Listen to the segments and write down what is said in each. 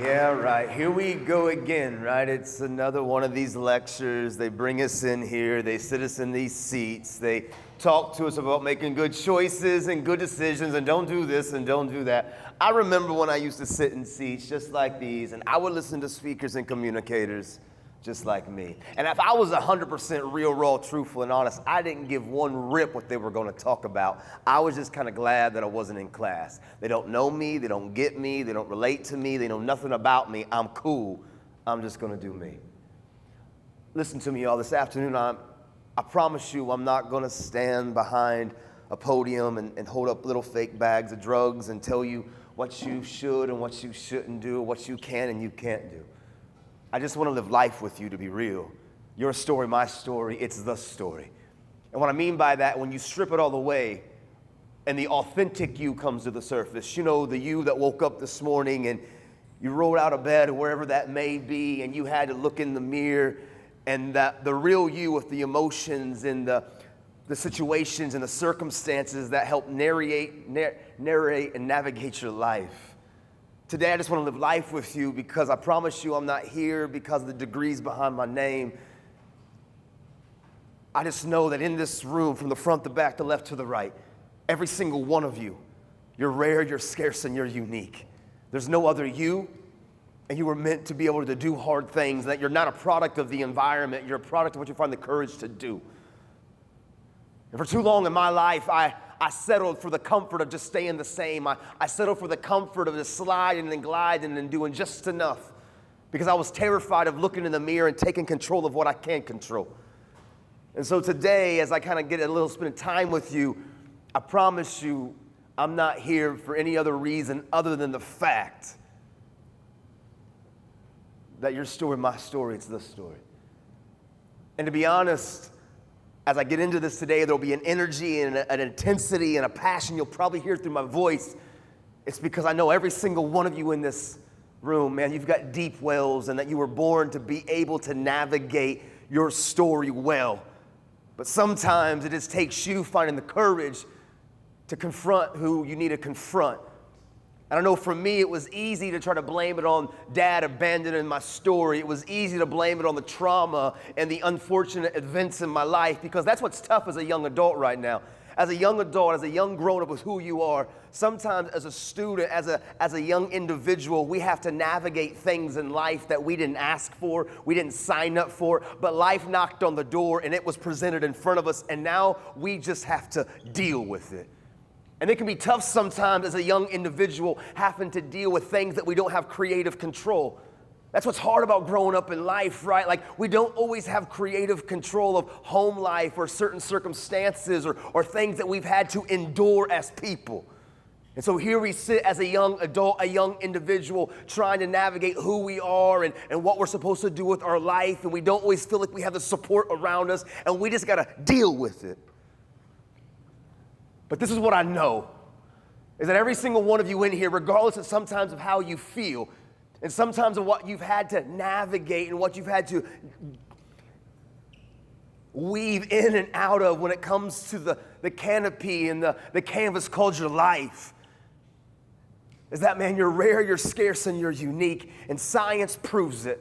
Yeah, right. Here we go again, right? It's another one of these lectures. They bring us in here, they sit us in these seats, they talk to us about making good choices and good decisions and don't do this and don't do that. I remember when I used to sit in seats just like these, and I would listen to speakers and communicators just like me. And if I was 100% real, raw, truthful, and honest, I didn't give one rip what they were going to talk about. I was just kind of glad that I wasn't in class. They don't know me, they don't get me, they don't relate to me, they know nothing about me. I'm cool. I'm just going to do me. Listen to me, y'all. This afternoon, I promise you I'm not going to stand behind a podium and hold up little fake bags of drugs and tell you what you should and what you shouldn't do, what you can and you can't do. I just want to live life with you, to be real. Your story, my story, it's the story. And what I mean by that, when you strip it all away and the authentic you comes to the surface, you know, the you that woke up this morning and you rolled out of bed or wherever that may be and you had to look in the mirror, and that the real you with the emotions and the situations and the circumstances that help narrate and navigate your life. Today, I just want to live life with you because I promise you I'm not here because of the degrees behind my name. I just know that in this room, from the front to back, the left to the right, every single one of you, you're rare, you're scarce, and you're unique. There's no other you, and you were meant to be able to do hard things, that you're not a product of the environment, you're a product of what you find the courage to do. And for too long in my life, I settled for the comfort of just staying the same. I settled for the comfort of just sliding and gliding and doing just enough because I was terrified of looking in the mirror and taking control of what I can't control. And so today, as I kind of get a little spend of time with you, I promise you I'm not here for any other reason other than the fact that your story, my story, it's the story. And to be honest, as I get into this today, there'll be an energy and an intensity and a passion you'll probably hear through my voice. It's because I know every single one of you in this room, man, you've got deep wells and that you were born to be able to navigate your story well. But sometimes it just takes you finding the courage to confront who you need to confront. I don't know, for me, it was easy to try to blame it on dad abandoning my story. It was easy to blame it on the trauma and the unfortunate events in my life because that's what's tough as a young adult right now. As a young adult, as a young grown-up with who you are, sometimes as a student, as a young individual, we have to navigate things in life that we didn't ask for, we didn't sign up for, but life knocked on the door and it was presented in front of us, and now we just have to deal with it. And it can be tough sometimes as a young individual having to deal with things that we don't have creative control. That's what's hard about growing up in life, right? Like, we don't always have creative control of home life or certain circumstances or things that we've had to endure as people. And so here we sit as a young adult, a young individual, trying to navigate who we are and what we're supposed to do with our life, and we don't always feel like we have the support around us, and we just got to deal with it. But this is what I know, is that every single one of you in here, regardless of sometimes of how you feel, and sometimes of what you've had to navigate and what you've had to weave in and out of when it comes to the canopy and the canvas called your life, is that, man, you're rare, you're scarce, and you're unique, and science proves it.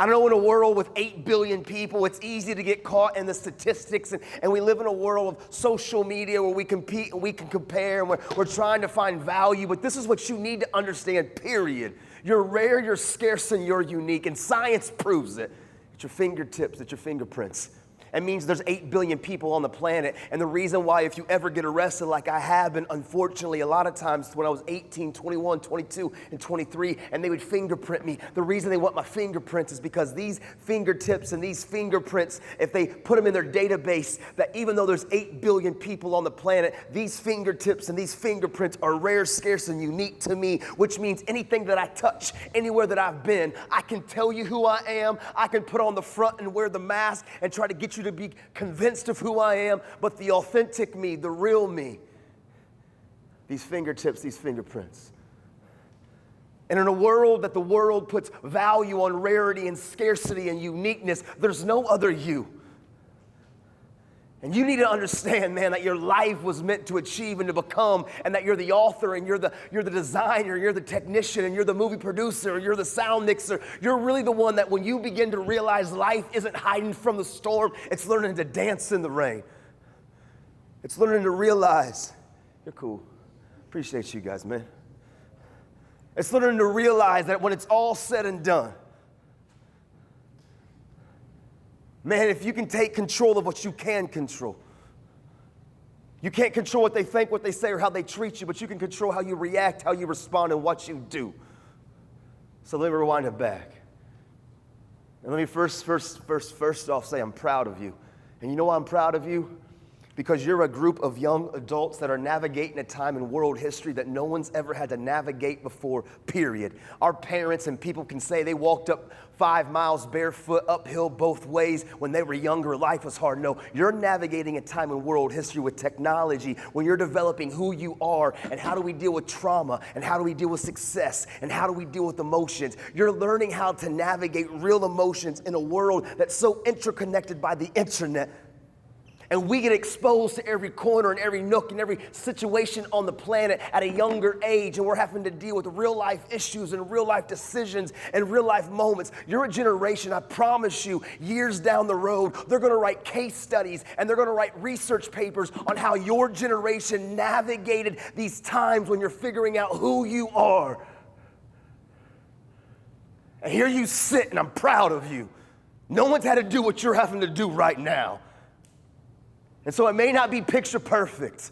I know in a world with 8 billion people, it's easy to get caught in the statistics, and we live in a world of social media where we compete and we can compare, and we're trying to find value, but this is what you need to understand, period. You're rare, you're scarce, and you're unique, and science proves it. At your fingertips, at your fingerprints. It means there's 8 billion people on the planet, and the reason why, if you ever get arrested like I have been, unfortunately, a lot of times when I was 18, 21, 22, and 23, and they would fingerprint me, the reason they want my fingerprints is because these fingertips and these fingerprints, if they put them in their database, that even though there's 8 billion people on the planet, these fingertips and these fingerprints are rare, scarce, and unique to me, which means anything that I touch, anywhere that I've been, I can tell you who I am, I can put on the front and wear the mask and try to get you to be convinced of who I am, but the authentic me, the real me, these fingertips, these fingerprints. And in a world that the world puts value on rarity and scarcity and uniqueness, there's no other you. And you need to understand, man, that your life was meant to achieve and to become, and that you're the author, and you're the designer, you're the technician, and you're the movie producer, you're the sound mixer. You're really the one that when you begin to realize life isn't hiding from the storm, it's learning to dance in the rain. It's learning to realize, you're cool. Appreciate you guys, man. It's learning to realize that when it's all said and done, man, if you can take control of what you can control. You can't control what they think, what they say, or how they treat you, but you can control how you react, how you respond, and what you do. So let me rewind it back. And let me first off say I'm proud of you. And you know why I'm proud of you? Because you're a group of young adults that are navigating a time in world history that no one's ever had to navigate before, period. Our parents and people can say they walked up 5 miles barefoot uphill both ways when they were younger. Life was hard. No, you're navigating a time in world history with technology when you're developing who you are and how do we deal with trauma and how do we deal with success and how do we deal with emotions. You're learning how to navigate real emotions in a world that's so interconnected by the internet. And we get exposed to every corner and every nook and every situation on the planet at a younger age. And we're having to deal with real life issues and real life decisions and real life moments. You're a generation, I promise you, years down the road, they're going to write case studies and they're going to write research papers on how your generation navigated these times when you're figuring out who you are. And here you sit, and I'm proud of you. No one's had to do what you're having to do right now. And so it may not be picture perfect.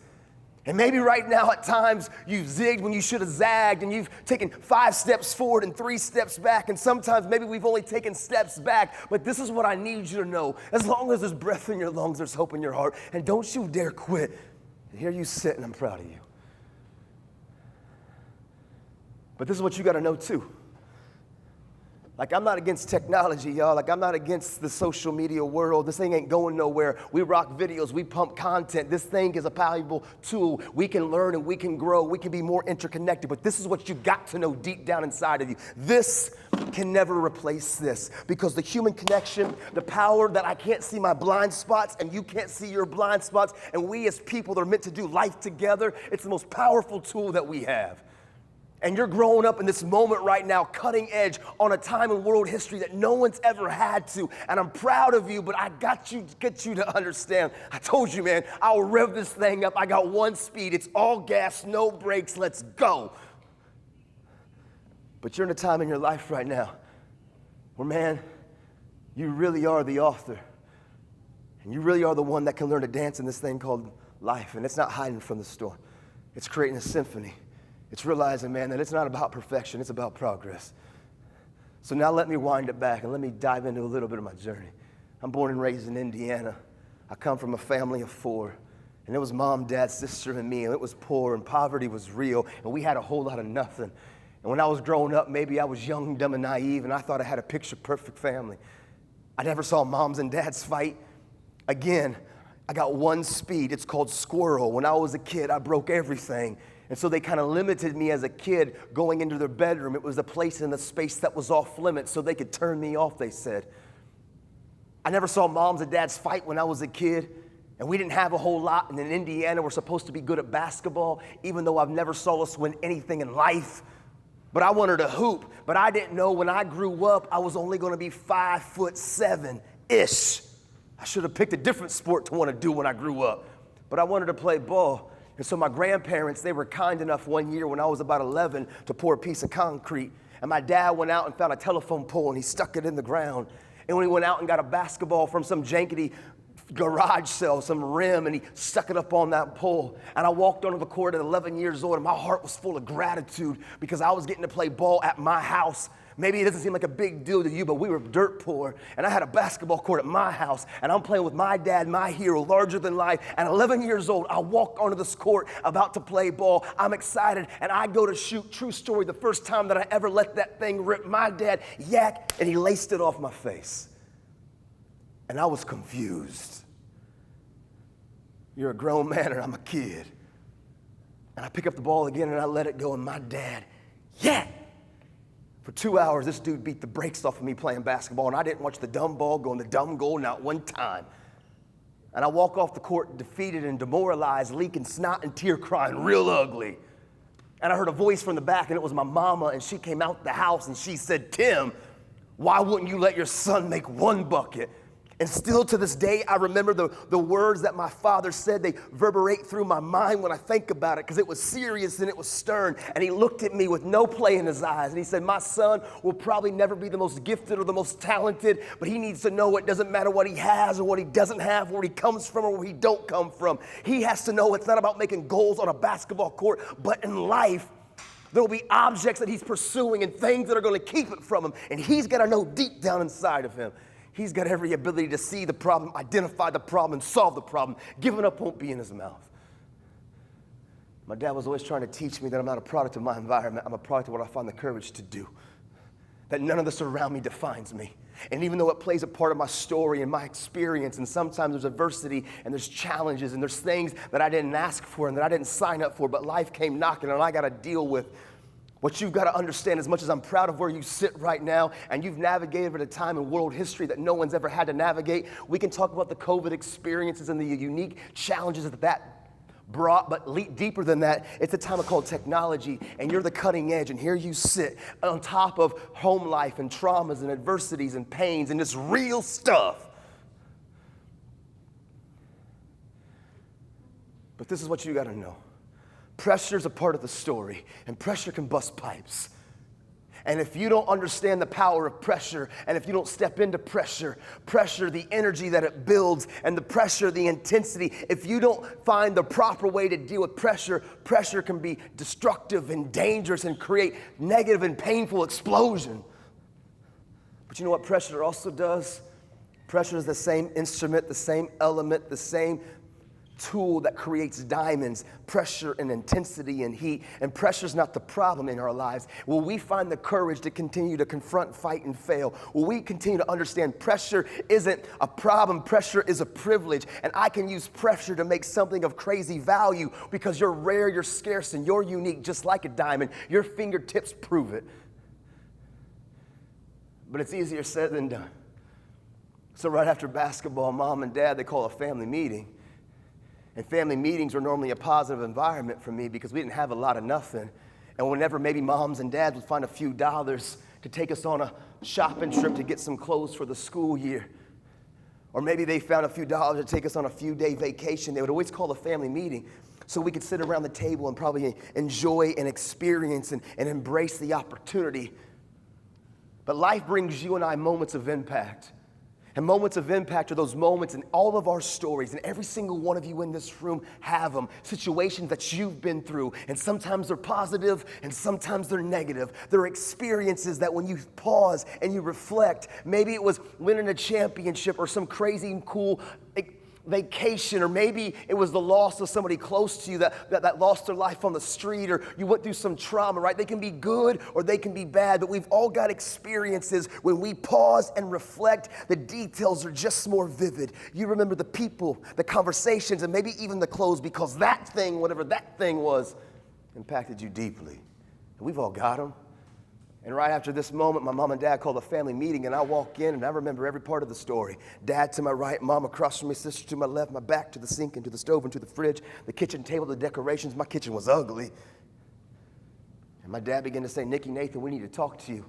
And maybe right now at times you've zigged when you should have zagged, and you've taken 5 steps forward and 3 steps back. And sometimes maybe we've only taken steps back. But this is what I need you to know. As long as there's breath in your lungs, there's hope in your heart. And don't you dare quit. And here you sit, and I'm proud of you. But this is what you got to know too. Like, I'm not against technology, y'all. Like, I'm not against the social media world. This thing ain't going nowhere. We rock videos. We pump content. This thing is a valuable tool. We can learn and we can grow. We can be more interconnected. But this is what you got to know deep down inside of you. This can never replace this, because the human connection, the power that I can't see my blind spots and you can't see your blind spots, and we as people that are meant to do life together, it's the most powerful tool that we have. And you're growing up in this moment right now, cutting edge on a time in world history that no one's ever had to. And I'm proud of you, but I got you, get you to understand. I told you, man, I'll rev this thing up. I got one speed. It's all gas, no brakes. Let's go. But you're in a time in your life right now where, man, you really are the author. And you really are the one that can learn to dance in this thing called life. And it's not hiding from the storm. It's creating a symphony. It's realizing, man, that it's not about perfection, it's about progress. So now let me wind it back and let me dive into a little bit of my journey. I'm born and raised in Indiana. I come from a family of 4. And it was mom, dad, sister, and me. And it was poor, and poverty was real. And we had a whole lot of nothing. And when I was growing up, maybe I was young, dumb, and naive, and I thought I had a picture-perfect family. I never saw moms and dads fight. Again, I got one speed. It's called squirrel. When I was a kid, I broke everything. And so they kind of limited me as a kid going into their bedroom. It was a place in the space that was off limits so they could turn me off, they said. I never saw moms and dads fight when I was a kid. And we didn't have a whole lot. And in Indiana, we're supposed to be good at basketball, even though I've never saw us win anything in life. But I wanted to hoop. But I didn't know when I grew up, I was only going to be 5'7"-ish. I should have picked a different sport to want to do when I grew up. But I wanted to play ball. And so my grandparents, they were kind enough one year when I was about 11 to pour a piece of concrete. And my dad went out and found a telephone pole, and he stuck it in the ground. And when he went out and got a basketball from some jankety garage sale, some rim, and he stuck it up on that pole. And I walked onto the court at 11 years old, and my heart was full of gratitude because I was getting to play ball at my house. Maybe it doesn't seem like a big deal to you, but we were dirt poor, and I had a basketball court at my house, and I'm playing with my dad, my hero, larger than life. And 11 years old, I walk onto this court about to play ball. I'm excited, and I go to shoot. True story, the first time that I ever let that thing rip, my dad yak, and he laced it off my face. And I was confused. You're a grown man, and I'm a kid. And I pick up the ball again, and I let it go, and my dad yak. For 2 hours, this dude beat the brakes off of me playing basketball, and I didn't watch the dumb ball go in the dumb goal not one time. And I walk off the court defeated and demoralized, leaking snot and tear crying real ugly. And I heard a voice from the back, and it was my mama, and she came out the house and she said, "Tim, why wouldn't you let your son make one bucket?" And still to this day, I remember the words that my father said. They reverberate through my mind when I think about it, because it was serious and it was stern. And he looked at me with no play in his eyes. And he said, "My son will probably never be the most gifted or the most talented, but he needs to know it doesn't matter what he has or what he doesn't have, where he comes from or where he don't come from. He has to know it's not about making goals on a basketball court, but in life, there will be objects that he's pursuing and things that are going to keep it from him. And he's got to know deep down inside of him, he's got every ability to see the problem, identify the problem, and solve the problem. Giving up won't be in his mouth." My dad was always trying to teach me that I'm not a product of my environment. I'm a product of what I find the courage to do. That none of this around me defines me. And even though it plays a part of my story and my experience, and sometimes there's adversity and there's challenges and there's things that I didn't ask for and that I didn't sign up for, but life came knocking and I got to deal with. What you've got to understand, as much as I'm proud of where you sit right now, and you've navigated at a time in world history that no one's ever had to navigate, we can talk about the COVID experiences and the unique challenges that brought, but deeper than that, it's a time called technology, and you're the cutting edge, and here you sit on top of home life and traumas and adversities and pains and this real stuff. But this is what you got to know. Pressure's a part of the story, and pressure can bust pipes. And if you don't understand the power of pressure, and if you don't step into pressure, the energy that it builds, and the pressure, the intensity, if you don't find the proper way to deal with pressure, pressure can be destructive and dangerous and create negative and painful explosion. But you know what pressure also does? Pressure is the same instrument, the same element, the same tool that creates diamonds, pressure and intensity and heat. And pressure is not the problem in our lives. Will we find the courage to continue to confront, fight, and fail? Will we continue to understand pressure isn't a problem, pressure is a privilege, and I can use pressure to make something of crazy value because you're rare, you're scarce, and you're unique, just like a diamond. Your fingertips prove it. But it's easier said than done. So right after basketball, mom and dad, they call a family meeting. And family meetings were normally a positive environment for me because we didn't have a lot of nothing. And whenever maybe moms and dads would find a few dollars to take us on a shopping trip to get some clothes for the school year, or maybe they found a few dollars to take us on a few-day vacation, they would always call a family meeting so we could sit around the table and probably enjoy and experience and embrace the opportunity. But life brings you and I moments of impact. And moments of impact are those moments in all of our stories, and every single one of you in this room have them, situations that you've been through, and sometimes they're positive and sometimes they're negative. They're experiences that when you pause and you reflect, maybe it was winning a championship or some crazy and cool vacation, or maybe it was the loss of somebody close to you that lost their life on the street, or you went through some trauma, right? They can be good or they can be bad, but we've all got experiences when we pause and reflect, the details are just more vivid. You remember the people, the conversations, and maybe even the clothes, because that thing, whatever that thing was, impacted you deeply. And we've all got them. And right after this moment, my mom and dad called a family meeting, and I walk in, and I remember every part of the story. Dad to my right, mom across from me, sister to my left, my back to the sink and to the stove and to the fridge, the kitchen table, the decorations. My kitchen was ugly. And my dad began to say, "Nikki, Nathan, we need to talk to you."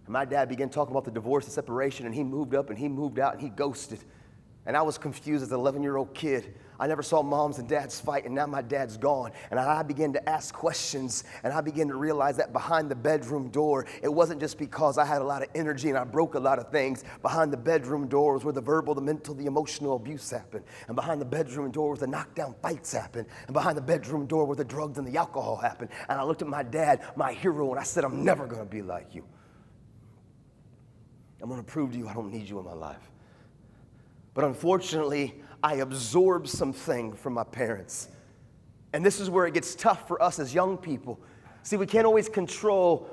And my dad began talking about the divorce and separation, and he moved up and he moved out and he ghosted. And I was confused as an 11-year-old kid. I never saw moms and dads fight, and now my dad's gone. And I began to ask questions, and I began to realize that behind the bedroom door, it wasn't just because I had a lot of energy and I broke a lot of things. Behind the bedroom door was where the verbal, the mental, the emotional abuse happened. And behind the bedroom door was the knockdown fights happened. And behind the bedroom door where the drugs and the alcohol happened. And I looked at my dad, my hero, and I said, "I'm never going to be like you. I'm going to prove to you I don't need you in my life." But unfortunately, I absorbed something from my parents. And this is where it gets tough for us as young people. See, we can't always control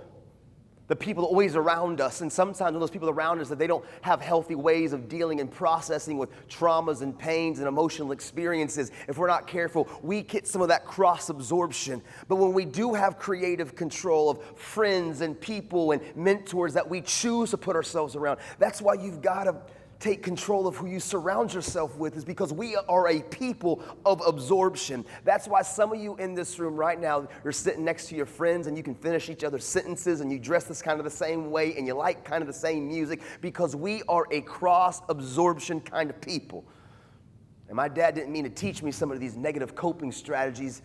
the people always around us. And sometimes when those people around us, that they don't have healthy ways of dealing and processing with traumas and pains and emotional experiences, if we're not careful, we get some of that cross-absorption. But when we do have creative control of friends and people and mentors that we choose to put ourselves around, that's why you've got to take control of who you surround yourself with is because we are a people of absorption. That's why some of you in this room right now, you're sitting next to your friends and you can finish each other's sentences and you dress this kind of the same way and you like kind of the same music because we are a cross-absorption kind of people. And my dad didn't mean to teach me some of these negative coping strategies,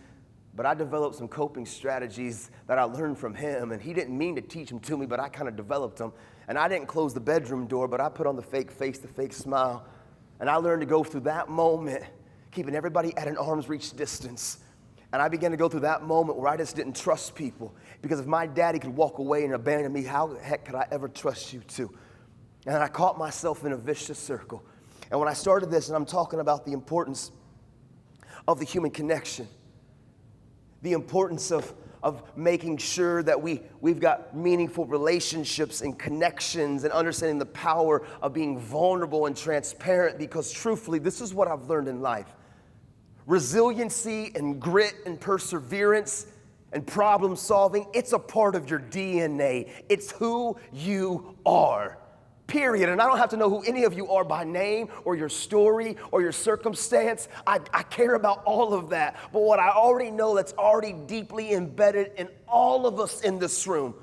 but I developed some coping strategies that I learned from him, and he didn't mean to teach them to me, but I kind of developed them. And I didn't close the bedroom door, but I put on the fake face, the fake smile. And I learned to go through that moment, keeping everybody at an arm's reach distance. And I began to go through that moment where I just didn't trust people. Because if my daddy could walk away and abandon me, how the heck could I ever trust you to? And I caught myself in a vicious circle. And when I started this, and I'm talking about the importance of the human connection, the importance of making sure that we've got meaningful relationships and connections and understanding the power of being vulnerable and transparent, because truthfully, this is what I've learned in life. Resiliency and grit and perseverance and problem solving, it's a part of your DNA. It's who you are. Period. And I don't have to know who any of you are by name or your story or your circumstance. I care about all of that. But what I already know that's already deeply embedded in all of us in this room,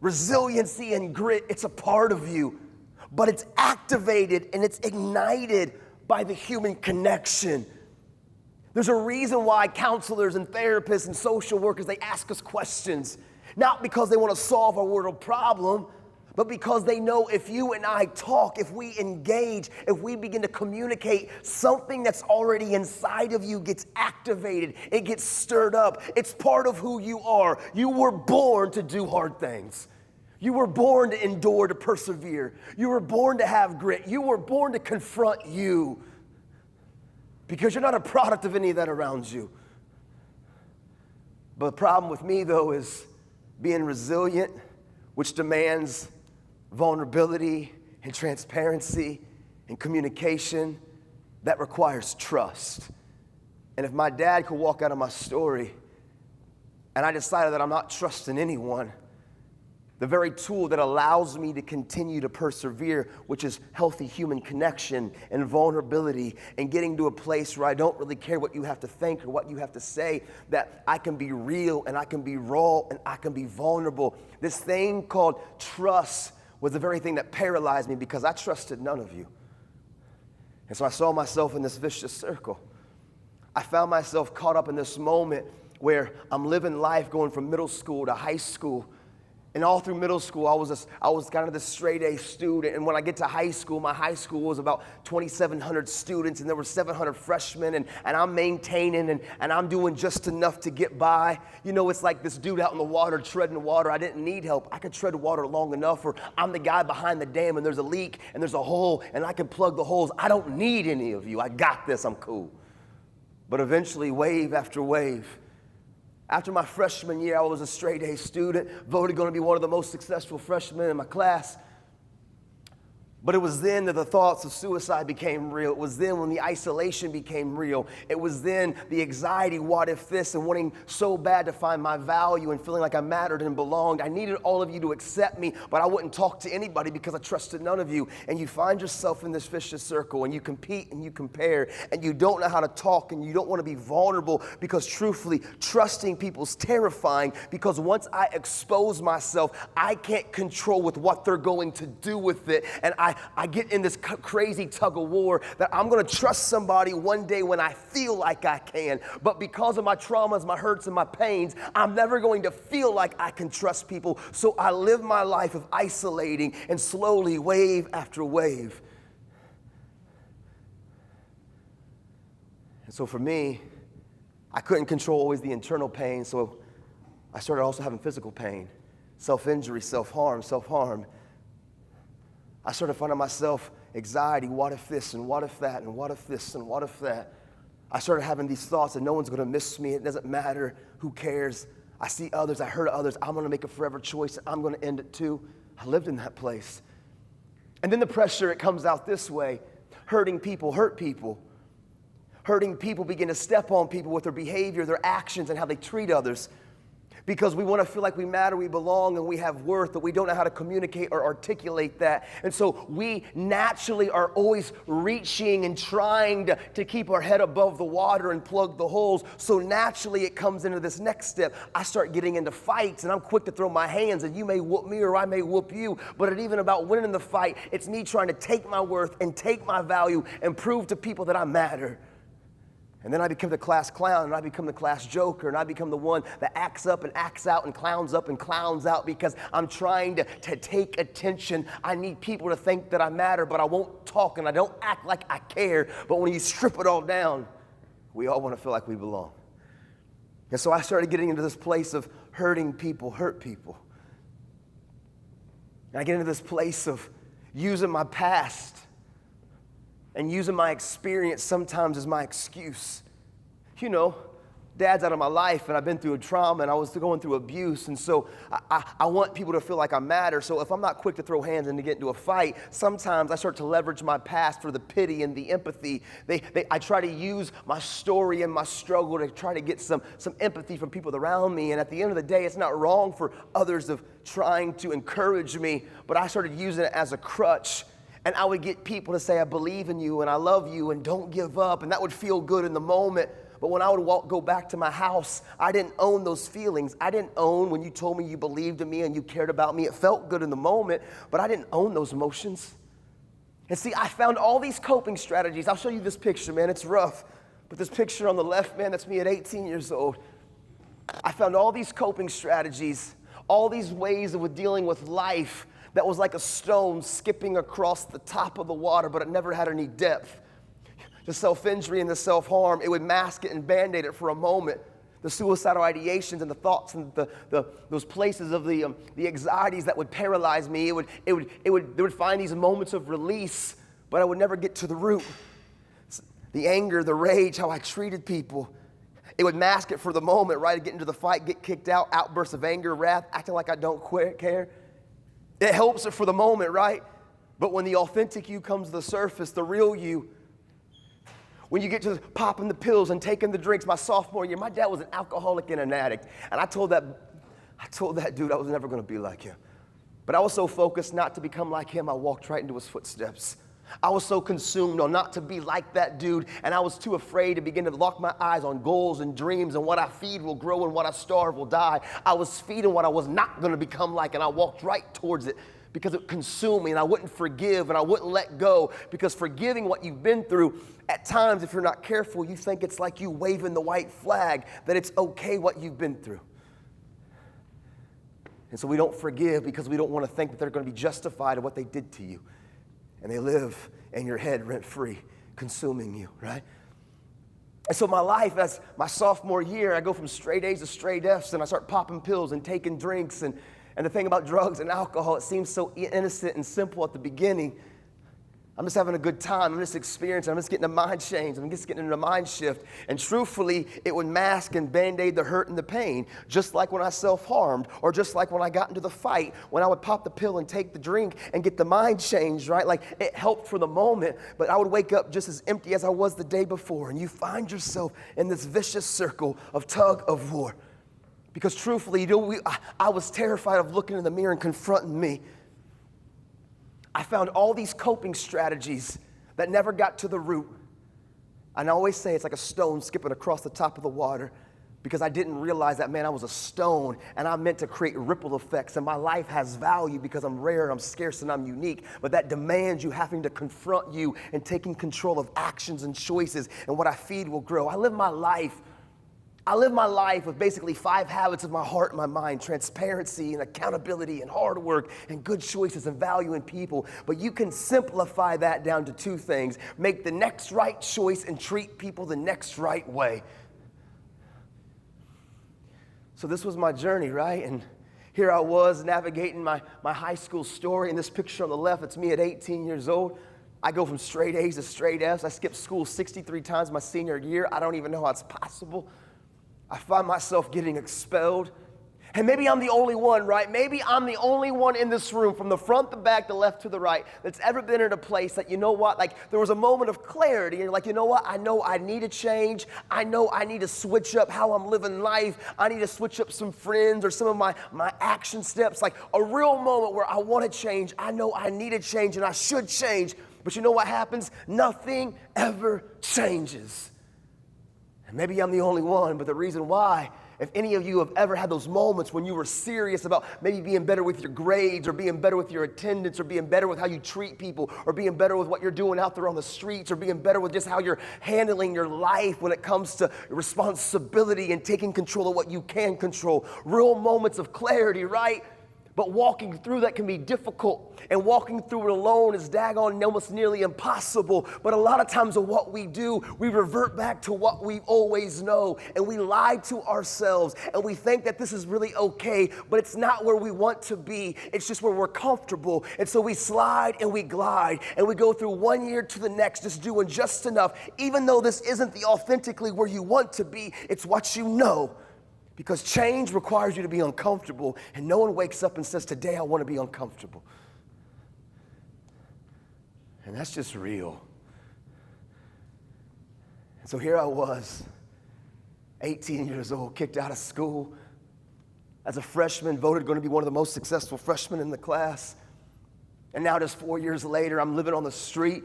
resiliency and grit, it's a part of you. But it's activated and it's ignited by the human connection. There's a reason why counselors and therapists and social workers, they ask us questions. Not because they want to solve a world problem, but because they know if you and I talk, if we engage, if we begin to communicate, something that's already inside of you gets activated. It gets stirred up. It's part of who you are. You were born to do hard things. You were born to endure, to persevere. You were born to have grit. You were born to confront you, because you're not a product of any of that around you. But the problem with me, though, is being resilient, which demands vulnerability and transparency and communication, that requires trust. And if my dad could walk out of my story and I decided that I'm not trusting anyone, the very tool that allows me to continue to persevere, which is healthy human connection and vulnerability and getting to a place where I don't really care what you have to think or what you have to say, that I can be real and I can be raw and I can be vulnerable. This thing called trust was the very thing that paralyzed me, because I trusted none of you. And so I saw myself in this vicious circle. I found myself caught up in this moment where I'm living life going from middle school to high school. And all through middle school, I was kind of the straight A student. And when I get to high school, my high school was about 2,700 students, and there were 700 freshmen, and I'm maintaining, and I'm doing just enough to get by. You know, it's like this dude out in the water treading water. I didn't need help. I could tread water long enough, or I'm the guy behind the dam, and there's a leak, and there's a hole, and I can plug the holes. I don't need any of you. I got this. I'm cool. But eventually, wave after wave, after my freshman year, I was a straight A student, voted going to be one of the most successful freshmen in my class. But it was then that the thoughts of suicide became real. It was then when the isolation became real. It was then the anxiety, what if this, and wanting so bad to find my value and feeling like I mattered and belonged. I needed all of you to accept me, but I wouldn't talk to anybody because I trusted none of you. And you find yourself in this vicious circle, and you compete and you compare, and you don't know how to talk, and you don't want to be vulnerable, because truthfully, trusting people's terrifying, because once I expose myself, I can't control with what they're going to do with it. And I get in this crazy tug of war that I'm going to trust somebody one day when I feel like I can. But because of my traumas, my hurts, and my pains, I'm never going to feel like I can trust people. So I live my life of isolating, and slowly, wave after wave. And so for me, I couldn't control always the internal pain, so I started also having physical pain, self-injury, self-harm. I started finding myself anxiety, what if this, and what if that, and what if this, and what if that. I started having these thoughts that no one's going to miss me. It doesn't matter. Who cares? I see others. I heard others. I'm going to make a forever choice. I'm going to end it too. I lived in that place. And then the pressure, it comes out this way. Hurting people hurt people. Hurting people begin to step on people with their behavior, their actions, and how they treat others. because we want to feel like we matter, we belong, and we have worth, but we don't know how to communicate or articulate that. And so we naturally are always reaching and trying to keep our head above the water and plug the holes. So naturally it comes into this next step. I start getting into fights, and I'm quick to throw my hands, and you may whoop me or I may whoop you, but it ain't even about winning the fight. It's me trying to take my worth and take my value and prove to people that I matter. And then I become the class clown, and I become the class joker, and I become the one that acts up and acts out and clowns up and clowns out because I'm trying to take attention. I need people to think that I matter, but I won't talk and I don't act like I care. But when you strip it all down, we all want to feel like we belong. And so I started getting into this place of hurting people hurt people. And I get into this place of using my past and using my experience sometimes as my excuse. You know, Dad's out of my life, and I've been through a trauma, and I was going through abuse, and so I want people to feel like I matter. So if I'm not quick to throw hands and to get into a fight, sometimes I start to leverage my past for the pity and the empathy. I try to use my story and my struggle to try to get some empathy from people around me, and at the end of the day, it's not wrong for others of trying to encourage me, but I started using it as a crutch. And I would get people to say, I believe in you and I love you and don't give up. And that would feel good in the moment. But when I would go back to my house, I didn't own those feelings. I didn't own when you told me you believed in me and you cared about me. It felt good in the moment, but I didn't own those emotions. And see, I found all these coping strategies. I'll show you this picture, man. It's rough. But this picture on the left, man, that's me at 18 years old. I found all these coping strategies, all these ways of dealing with life that was like a stone skipping across the top of the water, but it never had any depth. The self-injury and the self-harm, it would mask it and band-aid it for a moment. The suicidal ideations and the thoughts and those places of the anxieties that would paralyze me, they would find these moments of release, but I would never get to the root. The anger, the rage, how I treated people, it would mask it for the moment, right? I'd get into the fight, get kicked out, outbursts of anger, wrath, acting like I don't care. It helps it for the moment, right? But when the authentic you comes to the surface, the real you, when you get to popping the pills and taking the drinks, my sophomore year, my dad was an alcoholic and an addict. And I told that dude I was never going to be like him. But I was so focused not to become like him, I walked right into his footsteps. I was so consumed on not to be like that dude, and I was too afraid to begin to lock my eyes on goals and dreams, and what I feed will grow and what I starve will die. I was feeding what I was not going to become like, and I walked right towards it because it consumed me, and I wouldn't forgive, and I wouldn't let go, because forgiving what you've been through, at times, if you're not careful, you think it's like you waving the white flag, that it's okay what you've been through. And so we don't forgive because we don't want to think that they're going to be justified in what they did to you. And they live in your head rent-free, consuming you, right? And so my life, as my sophomore year, I go from straight A's to straight F's, and I start popping pills and taking drinks. And the thing about drugs and alcohol, it seems so innocent and simple at the beginning. I'm just having a good time. I'm just experiencing. I'm just getting a mind change. I'm just getting into a mind shift. And truthfully, it would mask and band-aid the hurt and the pain, just like when I self-harmed, or just like when I got into the fight, when I would pop the pill and take the drink and get the mind changed, right? Like, it helped for the moment, but I would wake up just as empty as I was the day before. And you find yourself in this vicious circle of tug of war. Because truthfully, I was terrified of looking in the mirror and confronting me. I found all these coping strategies that never got to the root. And I always say it's like a stone skipping across the top of the water, because I didn't realize that, man, I was a stone, and I'm meant to create ripple effects, and my life has value because I'm rare, I'm scarce, and I'm unique. But that demands you having to confront you and taking control of actions and choices, and what I feed will grow. I live my life with basically 5 habits of my heart and my mind: transparency and accountability and hard work and good choices and value in people. But you can simplify that down to 2 things: make the next right choice and treat people the next right way. So this was my journey, right? And here I was navigating my high school story. And this picture on the left, it's me at 18 years old. I go from straight A's to straight F's. I skipped school 63 times my senior year. I don't even know how it's possible. I find myself getting expelled. And maybe I'm the only one, right? Maybe I'm the only one in this room from the front, the back, the left to the right that's ever been in a place that, you know what, like there was a moment of clarity and you're like, you know what, I know I need to change. I know I need to switch up how I'm living life. I need to switch up some friends or some of my action steps, like a real moment where I want to change. I know I need to change and I should change. But you know what happens? Nothing ever changes. And maybe I'm the only one, but the reason why, if any of you have ever had those moments when you were serious about maybe being better with your grades or being better with your attendance or being better with how you treat people or being better with what you're doing out there on the streets or being better with just how you're handling your life when it comes to responsibility and taking control of what you can control. Real moments of clarity, right? But walking through that can be difficult, and walking through it alone is daggone almost nearly impossible. But a lot of times of what we do, we revert back to what we always know, and we lie to ourselves, and we think that this is really okay, but it's not where we want to be. It's just where we're comfortable. And so we slide and we glide, and we go through one year to the next just doing just enough, even though this isn't the authentically where you want to be, it's what you know. Because change requires you to be uncomfortable, and no one wakes up and says, today I want to be uncomfortable. And that's just real. And so here I was, 18 years old, kicked out of school. As a freshman, voted going to be one of the most successful freshmen in the class. And now just 4 years later, I'm living on the street,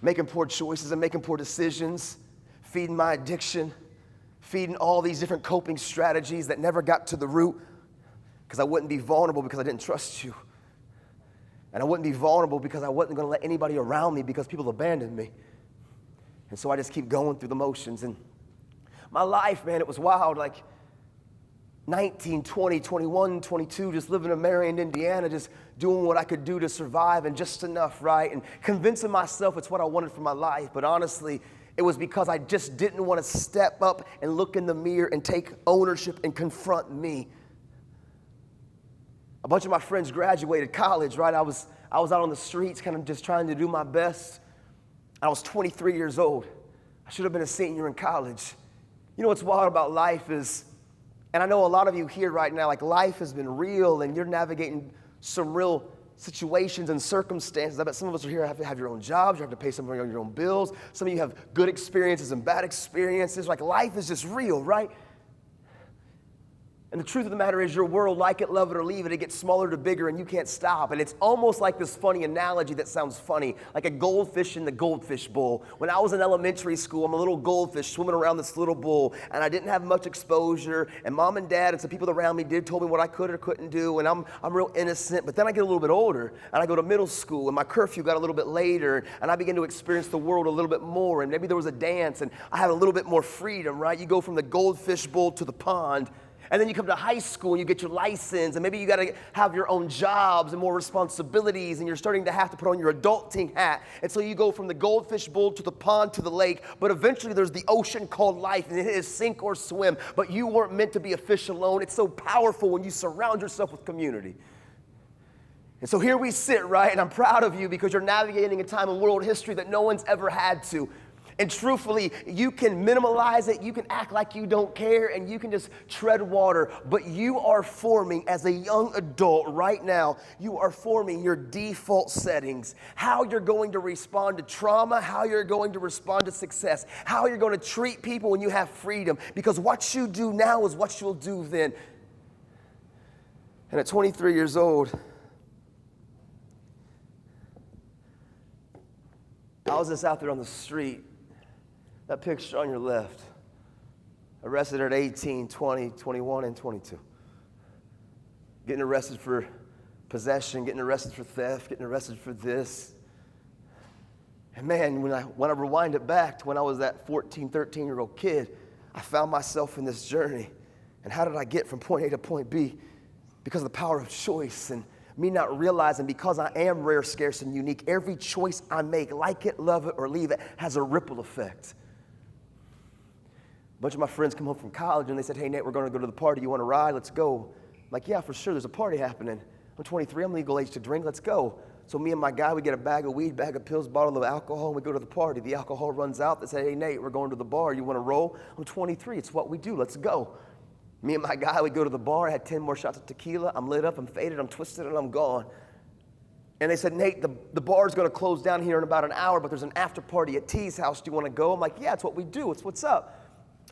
making poor choices and making poor decisions, feeding my addiction, feeding all these different coping strategies that never got to the root, because I wouldn't be vulnerable because I didn't trust you. And I wouldn't be vulnerable because I wasn't going to let anybody around me because people abandoned me. And so I just keep going through the motions. And my life, man, it was wild. Like 19, 20, 21, 22, just living in Marion, Indiana, just doing what I could do to survive and just enough, right? And convincing myself it's what I wanted for my life. But honestly, it was because I just didn't want to step up and look in the mirror and take ownership and confront me. A bunch of my friends graduated college, right? I was out on the streets kind of just trying to do my best. I was 23 years old. I should have been a senior in college. You know what's wild about life is, and I know a lot of you here right now, like life has been real and you're navigating some real situations and circumstances. I bet some of us are here have to have your own jobs, you have to pay some of your own bills. Some of you have good experiences and bad experiences. Like life is just real, right? And the truth of the matter is your world, like it, love it, or leave it, it gets smaller to bigger and you can't stop. And it's almost like this funny analogy that sounds funny, like a goldfish in the goldfish bowl. When I was in elementary school, I'm a little goldfish swimming around this little bowl, and I didn't have much exposure, and mom and dad and some people around me told me what I could or couldn't do, and I'm real innocent. But then I get a little bit older, and I go to middle school, and my curfew got a little bit later, and I begin to experience the world a little bit more, and maybe there was a dance, and I had a little bit more freedom, right? You go from the goldfish bowl to the pond. And then you come to high school and you get your license, and maybe you got to have your own jobs and more responsibilities, and you're starting to have to put on your adulting hat. And so you go from the goldfish bowl to the pond to the lake, but eventually there's the ocean called life, and it is sink or swim. But you weren't meant to be a fish alone. It's so powerful when you surround yourself with community. And so here we sit, right? And I'm proud of you because you're navigating a time in world history that no one's ever had to. And truthfully, you can minimalize it, you can act like you don't care, and you can just tread water. But you are forming, as a young adult right now, you are forming your default settings. How you're going to respond to trauma, how you're going to respond to success, how you're going to treat people when you have freedom. Because what you do now is what you'll do then. And at 23 years old, I was just out there on the street. That picture on your left, arrested at 18, 20, 21, and 22. Getting arrested for possession, getting arrested for theft, getting arrested for this. And man, when I rewind it back to when I was that 14, 13-year-old kid, I found myself in this journey. And how did I get from point A to point B? Because of the power of choice and me not realizing because I am rare, scarce, and unique, every choice I make, like it, love it, or leave it, has a ripple effect. A bunch of my friends come home from college and they said, hey, Nate, we're going to go to the party. You want to ride? Let's go. I'm like, yeah, for sure. There's a party happening. I'm 23. I'm legal age to drink. Let's go. So me and my guy, we get a bag of weed, bag of pills, bottle of alcohol, and we go to the party. The alcohol runs out. They say, hey, Nate, we're going to the bar. You want to roll? I'm 23. It's what we do. Let's go. Me and my guy, we go to the bar, I had 10 more shots of tequila. I'm lit up, I'm faded, I'm twisted, and I'm gone. And they said, Nate, the bar's going to close down here in about an hour, but there's an after party at T's house. Do you want to go? I'm like, yeah, it's what we do. It's what's up.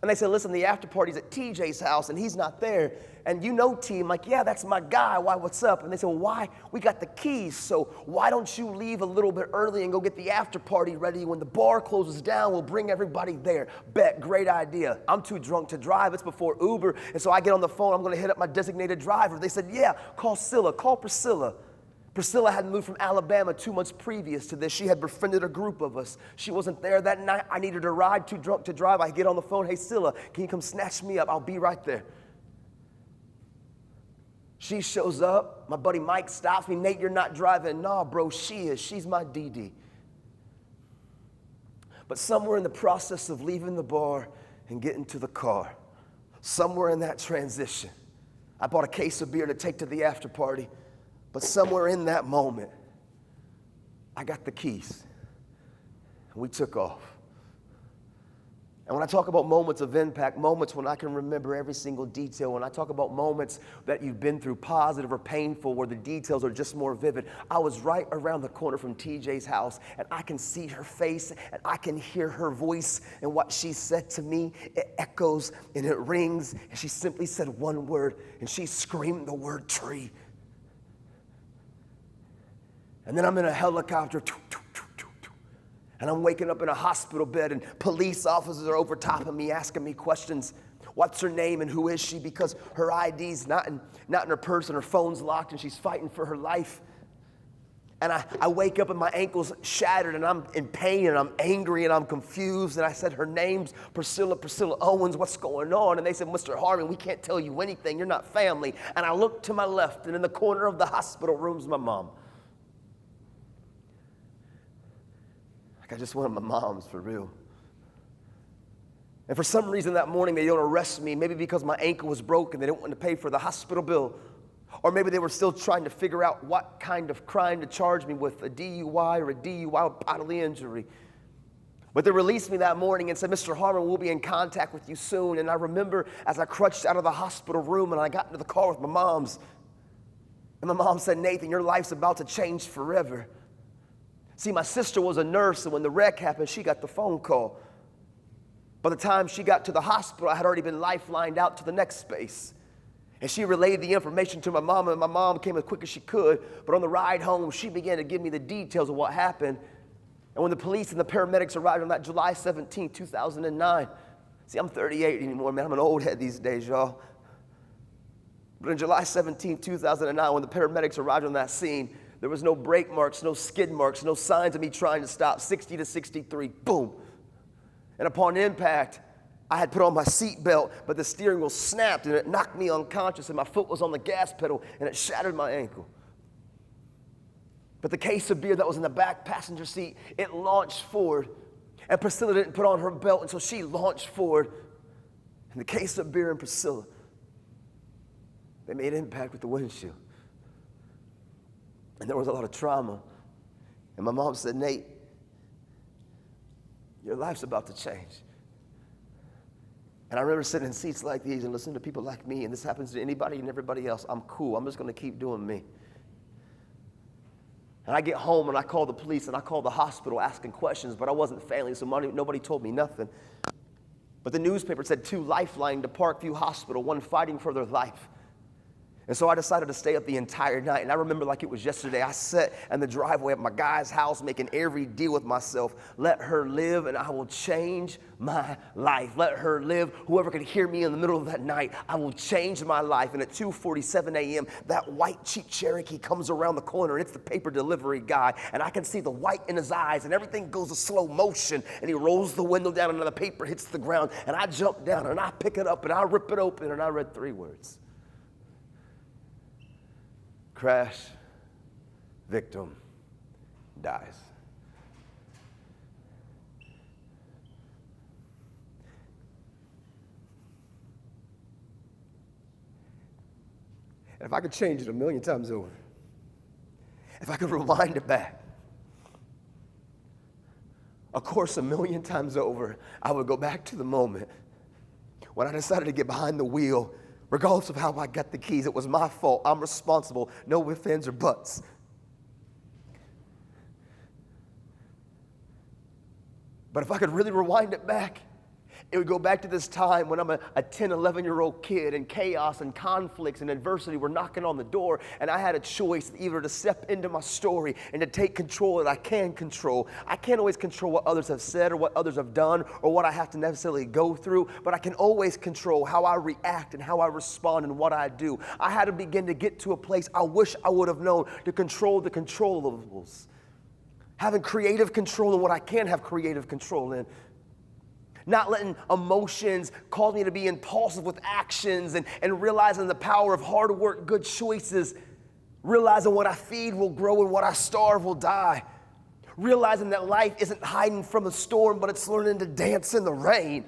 And they said, listen, the after party's at TJ's house, and he's not there. And you know T. I'm like, yeah, that's my guy. Why, what's up? And they said, well, why? We got the keys, so why don't you leave a little bit early and go get the after party ready? When the bar closes down, we'll bring everybody there. Bet, great idea. I'm too drunk to drive. It's before Uber. And so I get on the phone. I'm going to hit up my designated driver. They said, yeah, call Priscilla. Priscilla had moved from Alabama 2 months previous to this. She had befriended a group of us. She wasn't there that night. I needed a ride, too drunk to drive. I get on the phone, hey, Scylla, can you come snatch me up? I'll be right there. She shows up. My buddy Mike stops me. Nate, you're not driving. Nah, bro, she is. She's my DD. But somewhere in the process of leaving the bar and getting to the car, somewhere in that transition, I bought a case of beer to take to the after party. But somewhere in that moment, I got the keys, and we took off. And when I talk about moments of impact, moments when I can remember every single detail, when I talk about moments that you've been through, positive or painful, where the details are just more vivid, I was right around the corner from TJ's house, and I can see her face, and I can hear her voice, and what she said to me, it echoes, and it rings, and she simply said one word, and she screamed the word tree. And then I'm in a helicopter, and I'm waking up in a hospital bed, and police officers are over top of me asking me questions. What's her name and who is she? Because her ID's not in her purse and her phone's locked, and she's fighting for her life. And I wake up and my ankle's shattered, and I'm in pain, and I'm angry, and I'm confused. And I said, her name's Priscilla Owens. What's going on? And they said, Mr. Harmon, we can't tell you anything. You're not family. And I looked to my left, and in the corner of the hospital room's my mom. Like, I just wanted my mom's for real. And for some reason that morning they don't arrest me, maybe because my ankle was broken, they didn't want to pay for the hospital bill. Or maybe they were still trying to figure out what kind of crime to charge me with, a DUI or a DUI with bodily injury. But they released me that morning and said, Mr. Harmon, we'll be in contact with you soon. And I remember as I crouched out of the hospital room and I got into the car with my mom's, and my mom said, Nathan, your life's about to change forever. See, my sister was a nurse, and when the wreck happened, she got the phone call. By the time she got to the hospital, I had already been lifelined out to the next space. And she relayed the information to my mom, and my mom came as quick as she could. But on the ride home, she began to give me the details of what happened. And when the police and the paramedics arrived on that July 17, 2009, see, I'm 38 anymore, man. I'm an old head these days, y'all. But on July 17, 2009, when the paramedics arrived on that scene, there was no brake marks, no skid marks, no signs of me trying to stop. 60 to 63, boom. And upon impact, I had put on my seatbelt, but the steering wheel snapped and it knocked me unconscious, and my foot was on the gas pedal and it shattered my ankle. But the case of beer that was in the back passenger seat, it launched forward. And Priscilla didn't put on her belt until she launched forward. And the case of beer and Priscilla, they made impact with the windshield. And there was a lot of trauma. And my mom said, Nate, your life's about to change. And I remember sitting in seats like these and listening to people like me, and this happens to anybody and everybody else. I'm cool. I'm just going to keep doing me. And I get home and I call the police and I call the hospital asking questions, but I wasn't family, so nobody told me nothing. But the newspaper said 2 lifeline to Parkview Hospital, 1 fighting for their life. And so I decided to stay up the entire night. And I remember like it was yesterday. I sat in the driveway at my guy's house making every deal with myself. Let her live and I will change my life. Let her live. Whoever could hear me in the middle of that night, I will change my life. And at 2:47 a.m., that white cheap Cherokee comes around the corner, and it's the paper delivery guy. And I can see the white in his eyes, and everything goes to slow motion. And he rolls the window down, and the paper hits the ground. And I jump down, and I pick it up, and I rip it open, and I read 3 words. Crash, victim, dies. And if I could change it 1,000,000 times over, if I could rewind it back, of course, 1,000,000 times over, I would go back to the moment when I decided to get behind the wheel Regardless of how I got the keys, it was my fault. I'm responsible. No ifs, ands, or buts. But if I could really rewind it back, it would go back to this time when I'm a 10, 11-year-old kid, and chaos and conflicts and adversity were knocking on the door, and I had a choice either to step into my story and to take control that I can control. I can't always control what others have said or what others have done or what I have to necessarily go through, but I can always control how I react and how I respond and what I do. I had to begin to get to a place I wish I would have known to control the controllables. Having creative control in what I can have creative control in. Not letting emotions cause me to be impulsive with actions and realizing the power of hard work, good choices. Realizing what I feed will grow and what I starve will die. Realizing that life isn't hiding from a storm, but it's learning to dance in the rain.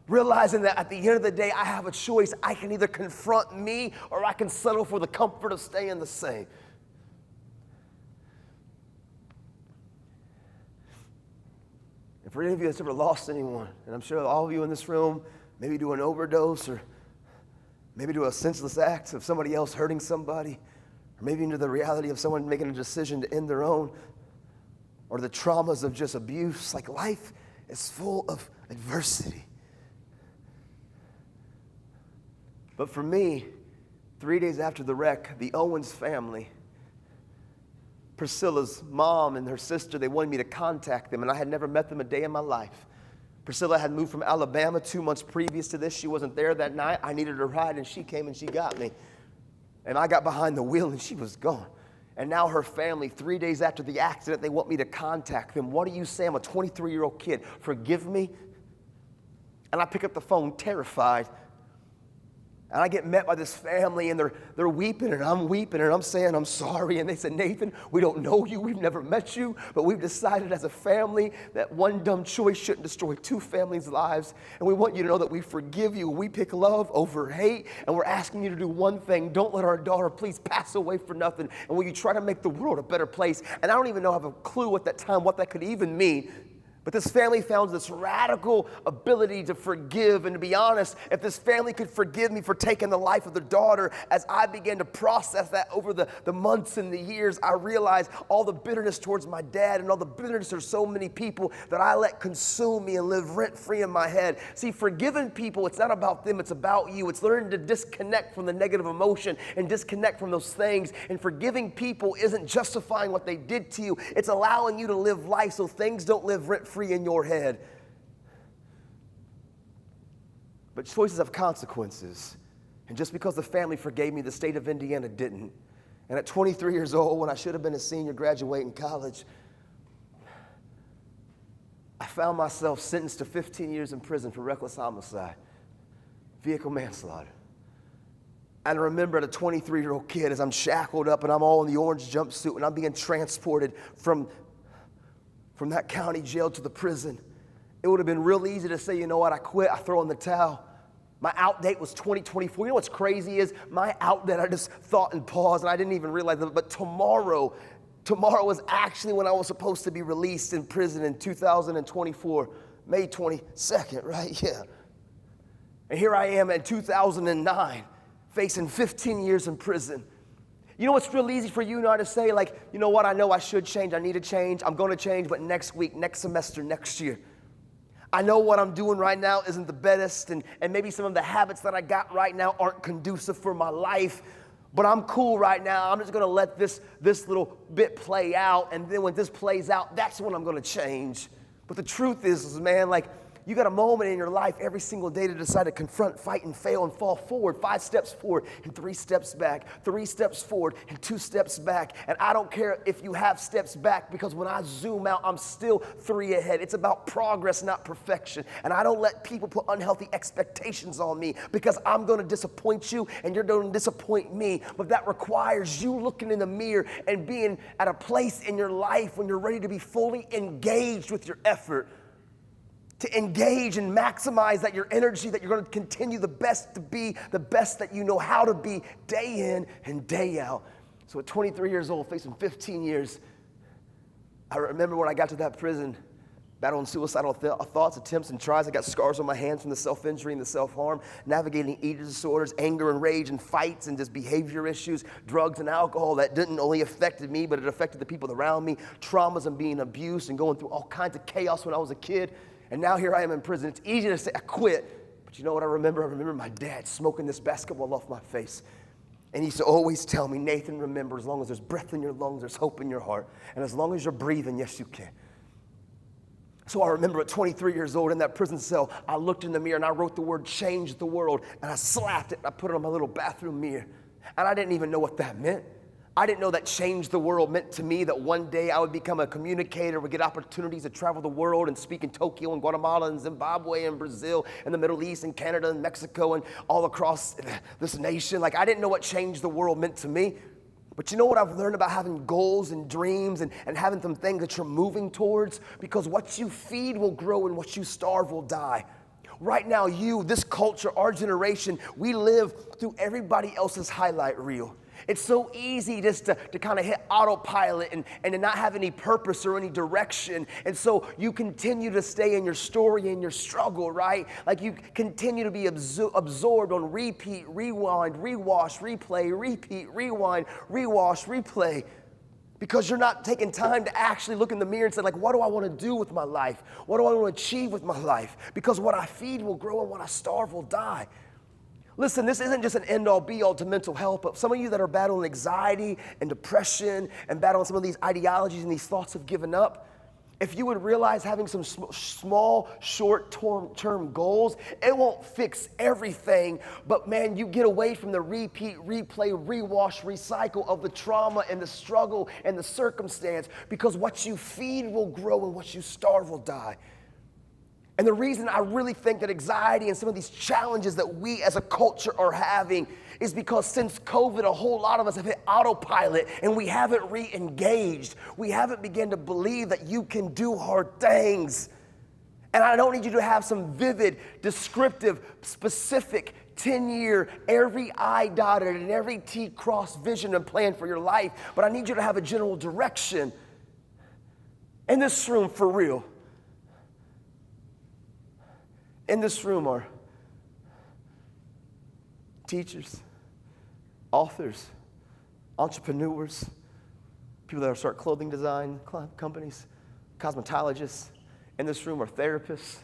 Realizing that at the end of the day, I have a choice. I can either confront me or I can settle for the comfort of staying the same. And for any of you that's ever lost anyone, and I'm sure all of you in this room, maybe do an overdose or maybe do a senseless act of somebody else hurting somebody, or maybe into the reality of someone making a decision to end their own, or the traumas of just abuse. Like, life is full of adversity. But for me, 3 days after the wreck, the Owens family, Priscilla's mom and her sister, they wanted me to contact them, and I had never met them a day in my life. Priscilla had moved from Alabama 2 months previous to this. She wasn't there that night. I needed a ride, and she came and she got me. And I got behind the wheel, and she was gone. And now her family, 3 days after the accident, they want me to contact them. What do you say? I'm a 23-year-old kid. Forgive me? And I pick up the phone terrified. And I get met by this family, and they're weeping, and I'm weeping, and I'm saying, I'm sorry. And they said, Nathan, we don't know you. We've never met you. But we've decided as a family that one dumb choice shouldn't destroy two families' lives. And we want you to know that we forgive you. We pick love over hate. And we're asking you to do one thing. Don't let our daughter please pass away for nothing. And will you try to make the world a better place? And I don't even know, have a clue at that time what that could even mean. But this family found this radical ability to forgive. And to be honest, if this family could forgive me for taking the life of their daughter, as I began to process that over the months and the years, I realized all the bitterness towards my dad and all the bitterness of so many people that I let consume me and live rent-free in my head. See, forgiving people, it's not about them, it's about you. It's learning to disconnect from the negative emotion and disconnect from those things. And forgiving people isn't justifying what they did to you. It's allowing you to live life so things don't live rent-free in your head. But choices have consequences. And just because the family forgave me, the state of Indiana didn't. And at 23 years old, when I should have been a senior graduating college, I found myself sentenced to 15 years in prison for reckless homicide, vehicle manslaughter. And I remember, as a 23-year-old kid, as I'm shackled up and I'm all in the orange jumpsuit and I'm being transported from that county jail to the prison. It would have been real easy to say, you know what, I quit, I throw in the towel. My out date was 2024. You know what's crazy is my out date, I just thought and paused, and I didn't even realize that. But tomorrow was actually when I was supposed to be released in prison in 2024, May 22nd, right? Yeah. And here I am in 2009, facing 15 years in prison. You know what's real easy for you and I to say, like, you know what, I know I should change, I need to change, I'm going to change, but next week, next semester, next year. I know what I'm doing right now isn't the best, and maybe some of the habits that I got right now aren't conducive for my life, but I'm cool right now. I'm just going to let this little bit play out, and then when this plays out, that's when I'm going to change. But the truth is, man, like, you got a moment in your life every single day to decide to confront, fight, and fail and fall forward. 5 steps forward and 3 steps back. 3 steps forward and 2 steps back. And I don't care if you have steps back, because when I zoom out, I'm still 3 ahead. It's about progress, not perfection. And I don't let people put unhealthy expectations on me, because I'm going to disappoint you and you're going to disappoint me. But that requires you looking in the mirror and being at a place in your life when you're ready to be fully engaged with your effort. To engage and maximize that your energy, that you're going to continue the best to be the best that you know how to be day in and day out. So at 23 years old, facing 15 years, I remember when I got to that prison, battling suicidal thoughts, attempts, and tries. I got scars on my hands from the self-injury and the self-harm, navigating eating disorders, anger and rage and fights and just behavior issues, drugs and alcohol that didn't only affected me, but it affected the people around me, traumas and being abused and going through all kinds of chaos when I was a kid. And now here I am in prison. It's easy to say I quit, but you know what I remember? I remember my dad smoking this basketball off my face. And he used to always tell me, Nathan, remember, as long as there's breath in your lungs, there's hope in your heart. And as long as you're breathing, yes, you can. So I remember at 23 years old in that prison cell, I looked in the mirror and I wrote the word change the world, and I slapped it and I put it on my little bathroom mirror. And I didn't even know what that meant. I didn't know that change the world meant to me that one day I would become a communicator, would get opportunities to travel the world and speak in Tokyo and Guatemala and Zimbabwe and Brazil and the Middle East and Canada and Mexico and all across this nation. Like, I didn't know what change the world meant to me. But you know what I've learned about having goals and dreams and having some things that you're moving towards? Because what you feed will grow and what you starve will die. Right now, this culture, our generation, we live through everybody else's highlight reel. It's so easy just to kind of hit autopilot and to not have any purpose or any direction. And so you continue to stay in your story and your struggle, right? Like you continue to be absorbed on repeat, rewind, rewash, replay, repeat, rewind, rewash, replay. Because you're not taking time to actually look in the mirror and say, like, what do I want to do with my life? What do I want to achieve with my life? Because what I feed will grow and what I starve will die. Listen, this isn't just an end-all, be-all to mental health, but some of you that are battling anxiety and depression and battling some of these ideologies and these thoughts of giving up, if you would realize having some small, short-term goals, it won't fix everything, but man, you get away from the repeat, replay, rewash, recycle of the trauma and the struggle and the circumstance, because what you feed will grow and what you starve will die. And the reason I really think that anxiety and some of these challenges that we as a culture are having is because since COVID, a whole lot of us have hit autopilot and we haven't re-engaged. We haven't begun to believe that you can do hard things. And I don't need you to have some vivid, descriptive, specific 10-year, every I dotted and every T crossed vision and plan for your life, but I need you to have a general direction. In this room, for real, in this room are teachers, authors, entrepreneurs, people that start clothing design companies, cosmetologists. In this room are therapists.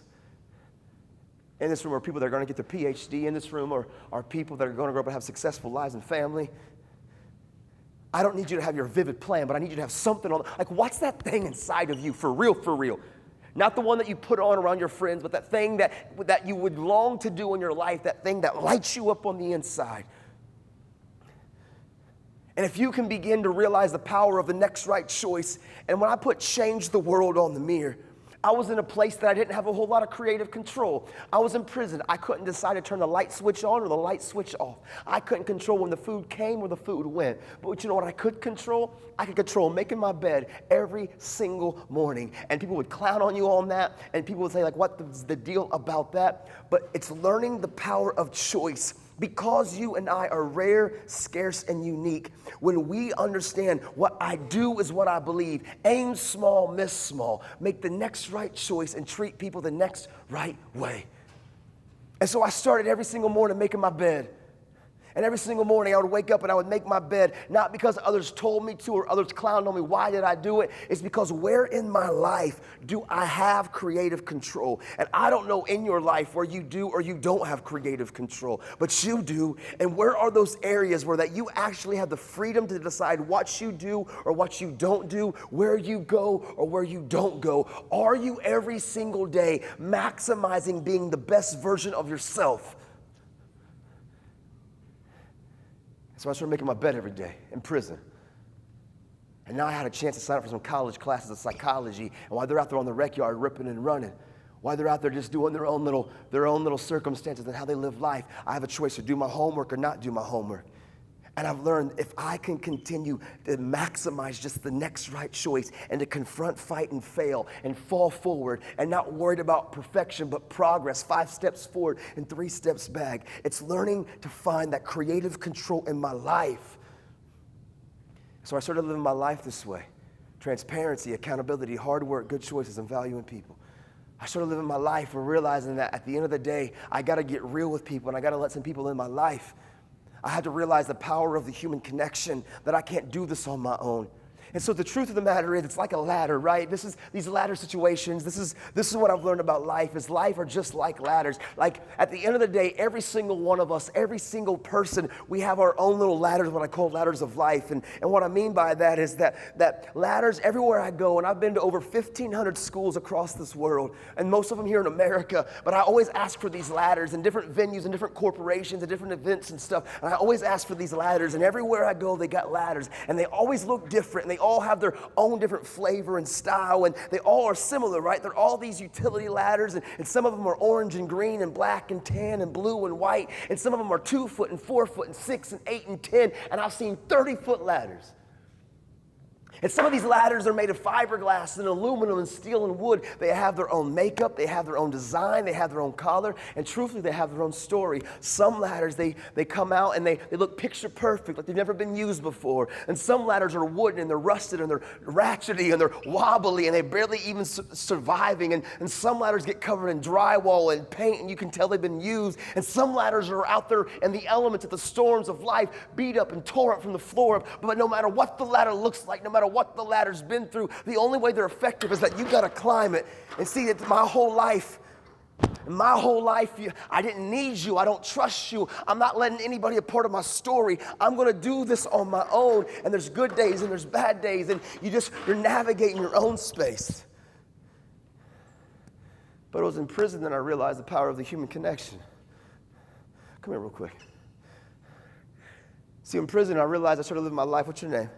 In this room are people that are going to get their PhD. In this room are people that are going to grow up and have successful lives and family. I don't need you to have your vivid plan, but I need you to have something on. Like, what's that thing inside of you for real, for real? Not the one that you put on around your friends, but that thing that you would long to do in your life, that thing that lights you up on the inside. And if you can begin to realize the power of the next right choice, and when I put change the world on the mirror, I was in a place that I didn't have a whole lot of creative control. I was in prison. I couldn't decide to turn the light switch on or the light switch off. I couldn't control when the food came or the food went. But you know what I could control? I could control making my bed every single morning. And people would clown on you on that, and people would say, like, what's the deal about that? But it's learning the power of choice. Because you and I are rare, scarce, and unique, when we understand what I do is what I believe, aim small, miss small, make the next right choice, and treat people the next right way. And so I started every single morning making my bed. And every single morning I would wake up and I would make my bed, not because others told me to or others clowned on me. Why did I do it? It's because where in my life do I have creative control? And I don't know in your life where you do or you don't have creative control, but you do. And where are those areas where that you actually have the freedom to decide what you do or what you don't do, where you go or where you don't go? Are you every single day maximizing being the best version of yourself? So I started making my bed every day in prison. And now I had a chance to sign up for some college classes of psychology. And while they're out there on the rec yard ripping and running, while they're out there just doing their own little circumstances and how they live life, I have a choice to do my homework or not do my homework. And I've learned if I can continue to maximize just the next right choice and to confront, fight, and fail and fall forward and not worried about perfection but progress, 5 steps forward and 3 steps back. It's learning to find that creative control in my life. So I started living my life this way. Transparency, accountability, hard work, good choices, and value in people. I started living my life and realizing that at the end of the day, I got to get real with people and I got to let some people in my life. I had to realize the power of the human connection, that I can't do this on my own. And so the truth of the matter is, it's like a ladder, right? These ladder situations, this is what I've learned about life, is life are just like ladders. Like at the end of the day, every single one of us, every single person, we have our own little ladders, what I call ladders of life. And what I mean by that is that ladders, everywhere I go, and I've been to over 1,500 schools across this world, and most of them here in America, but I always ask for these ladders in different venues and different corporations and different events and stuff, and I always ask for these ladders, and everywhere I go, they got ladders, and they always look different, and they all have their own different flavor and style, and they all are similar, right? They're all these utility ladders, and some of them are orange and green and black and tan and blue and white, and some of them are 2 foot and 4 foot and 6 and 8 and 10, and I've seen 30-foot ladders. And some of these ladders are made of fiberglass and aluminum and steel and wood. They have their own makeup, they have their own design, they have their own color, and truthfully, they have their own story. Some ladders, they come out and they look picture perfect, like they've never been used before. And some ladders are wooden and they're rusted and they're ratchety and they're wobbly and they're barely even surviving. And some ladders get covered in drywall and paint and you can tell they've been used. And some ladders are out there in the elements of the storms of life, beat up and tore up from the floor up. But no matter what the ladder looks like, no matter what the ladder's been through, the only way they're effective is that you got to climb it. And see, that my whole life, I didn't need you. I don't trust you. I'm not letting anybody a part of my story. I'm going to do this on my own. And there's good days and there's bad days, and you're navigating your own space. But I was in prison and I realized the power of the human connection. Come here real quick. See, in prison, I realized I started living my life. What's your name?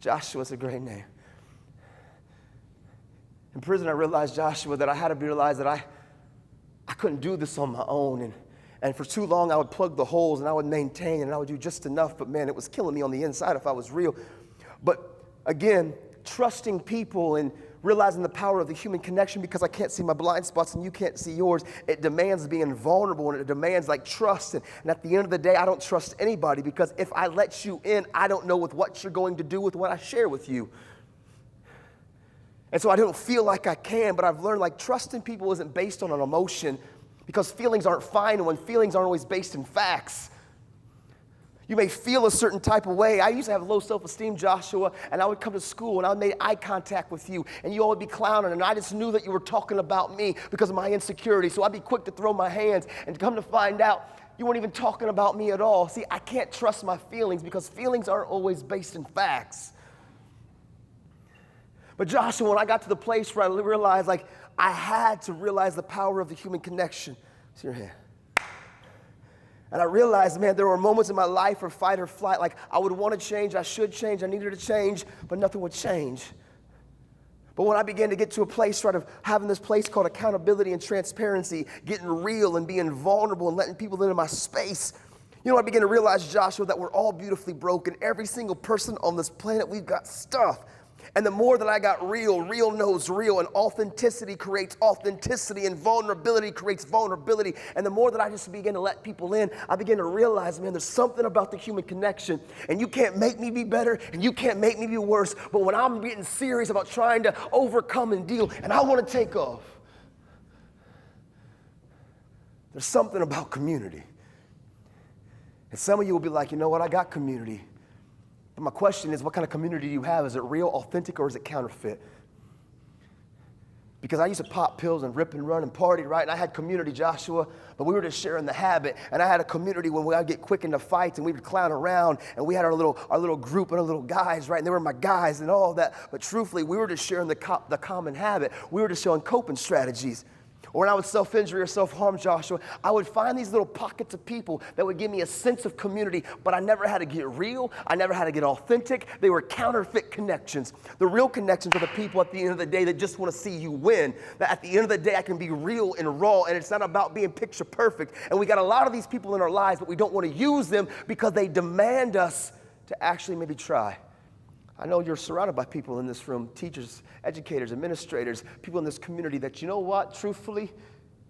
Joshua's a great name. In prison, I realized, Joshua, that I had to realize that I couldn't do this on my own. And for too long, I would plug the holes and I would maintain and I would do just enough. But man, it was killing me on the inside if I was real. But again, trusting people and realizing the power of the human connection, because I can't see my blind spots and you can't see yours. It demands being vulnerable and it demands like trust. And at the end of the day, I don't trust anybody, because if I let you in, I don't know what you're going to do with what I share with you. And so I don't feel like I can, but I've learned like trusting people isn't based on an emotion, because feelings aren't final and feelings aren't always based in facts. You may feel a certain type of way. I used to have low self-esteem, Joshua, and I would come to school and I made eye contact with you and you all would be clowning, and I just knew that you were talking about me because of my insecurity. So I'd be quick to throw my hands, and come to find out you weren't even talking about me at all. See, I can't trust my feelings because feelings aren't always based in facts. But Joshua, when I got to the place where I realized like I had to realize the power of the human connection. See your hand. And I realized, man, there were moments in my life where fight or flight, like I would want to change, I should change, I needed to change, but nothing would change. But when I began to get to a place, sort of having this place called accountability and transparency, getting real and being vulnerable and letting people into my space, I began to realize, Joshua, that we're all beautifully broken. Every single person on this planet, we've got stuff. And the more that I got real knows real, and authenticity creates authenticity, and vulnerability creates vulnerability. And the more that I just began to let people in, I began to realize, man, there's something about the human connection, and you can't make me be better, and you can't make me be worse. But when I'm getting serious about trying to overcome and deal, and I want to take off, there's something about community. And some of you will be like, you know what, I got community. But my question is, what kind of community do you have? Is it real, authentic, or is it counterfeit? Because I used to pop pills and rip and run and party, right? And I had community, Joshua, but we were just sharing the habit. And I had a community when I'd get quick into fights and we would clown around, and we had our little group and our little guys, right? And they were my guys and all that. But truthfully, we were just sharing the common habit. We were just showing coping strategies. Or when I would self-injury or self-harm, Joshua, I would find these little pockets of people that would give me a sense of community, but I never had to get real. I never had to get authentic. They were counterfeit connections. The real connections are the people at the end of the day that just want to see you win. That at the end of the day, I can be real and raw, and it's not about being picture perfect. And we got a lot of these people in our lives, but we don't want to use them because they demand us to actually maybe try. I know you're surrounded by people in this room, teachers, educators, administrators, people in this community that, you know what, truthfully,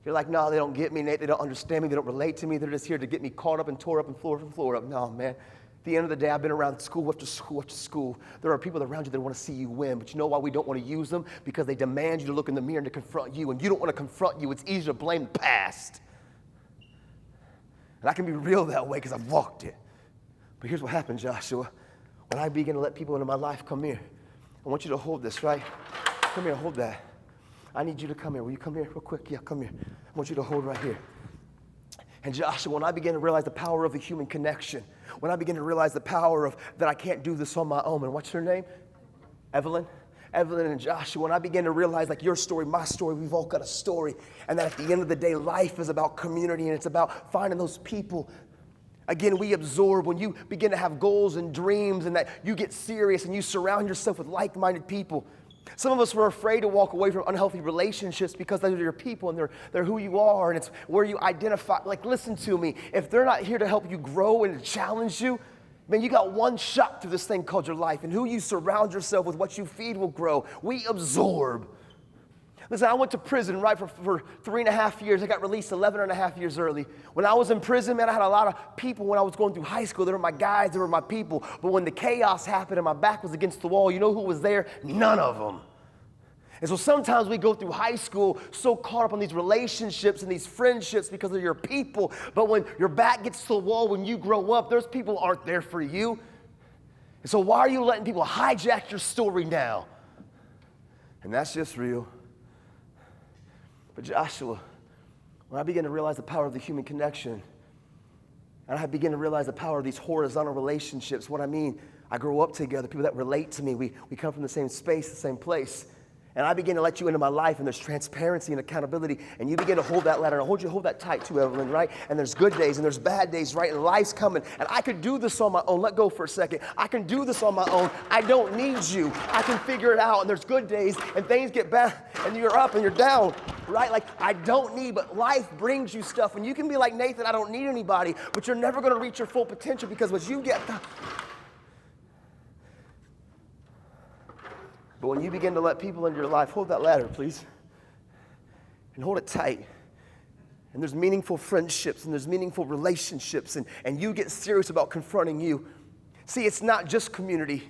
you're like, no, they don't get me, Nate, they don't understand me, they don't relate to me, they're just here to get me caught up and tore up and floor up. No, man, At the end of the day, I've been around school after school after school. There are people around you that want to see you win, but you know why we don't want to use them? Because they demand you to look in the mirror and to confront you, and you don't want to confront you. It's easier to blame the past. And I can be real that way because I've walked it. But here's what happened, Joshua. When I begin to let people into my life, come here. I want you to hold this, right? Come here, hold that. I need you to come here. Will you come here real quick? Yeah, come here. I want you to hold right here. And Joshua, when I began to realize the power of the human connection, when I began to realize the power of that I can't do this on my own, and what's her name? Evelyn and Joshua, when I began to realize like your story, my story, we've all got a story, and that at the end of the day, life is about community and it's about finding those people. Again, we absorb when you begin to have goals and dreams and that you get serious and you surround yourself with like-minded people. Some of us were afraid to walk away from unhealthy relationships because they're your people and they're who you are, and it's where you identify. Like, listen to me. If they're not here to help you grow and to challenge you, man, you got one shot through this thing called your life, and who you surround yourself with, what you feed will grow. We absorb. Listen, I went to prison, right, for 3.5 years. I got released 11.5 years early. When I was in prison, man, I had a lot of people when I was going through high school. They were my guys, they were my people. But when the chaos happened and my back was against the wall, you know who was there? None of them. And so sometimes we go through high school so caught up on these relationships and these friendships because they're your people. But when your back gets to the wall, when you grow up, those people aren't there for you. And so why are you letting people hijack your story now? And that's just real. But Joshua, when I began to realize the power of the human connection, and I began to realize the power of these horizontal relationships, what I mean, I grow up together, people that relate to me, we come from the same space, the same place. And I begin to let you into my life, and there's transparency and accountability, and you begin to hold that ladder. And hold that tight too, Evelyn, right? And there's good days and there's bad days, right? And life's coming. And I could do this on my own. Let go for a second. I can do this on my own. I don't need you. I can figure it out. And there's good days and things get bad and you're up and you're down, right? Like, I don't need, but life brings you stuff. And you can be like Nathan, I don't need anybody, but you're never going to reach your full potential because what you get. But when you begin to let people into your life, hold that ladder, please, and hold it tight. And there's meaningful friendships and there's meaningful relationships, and you get serious about confronting you. See, it's not just community.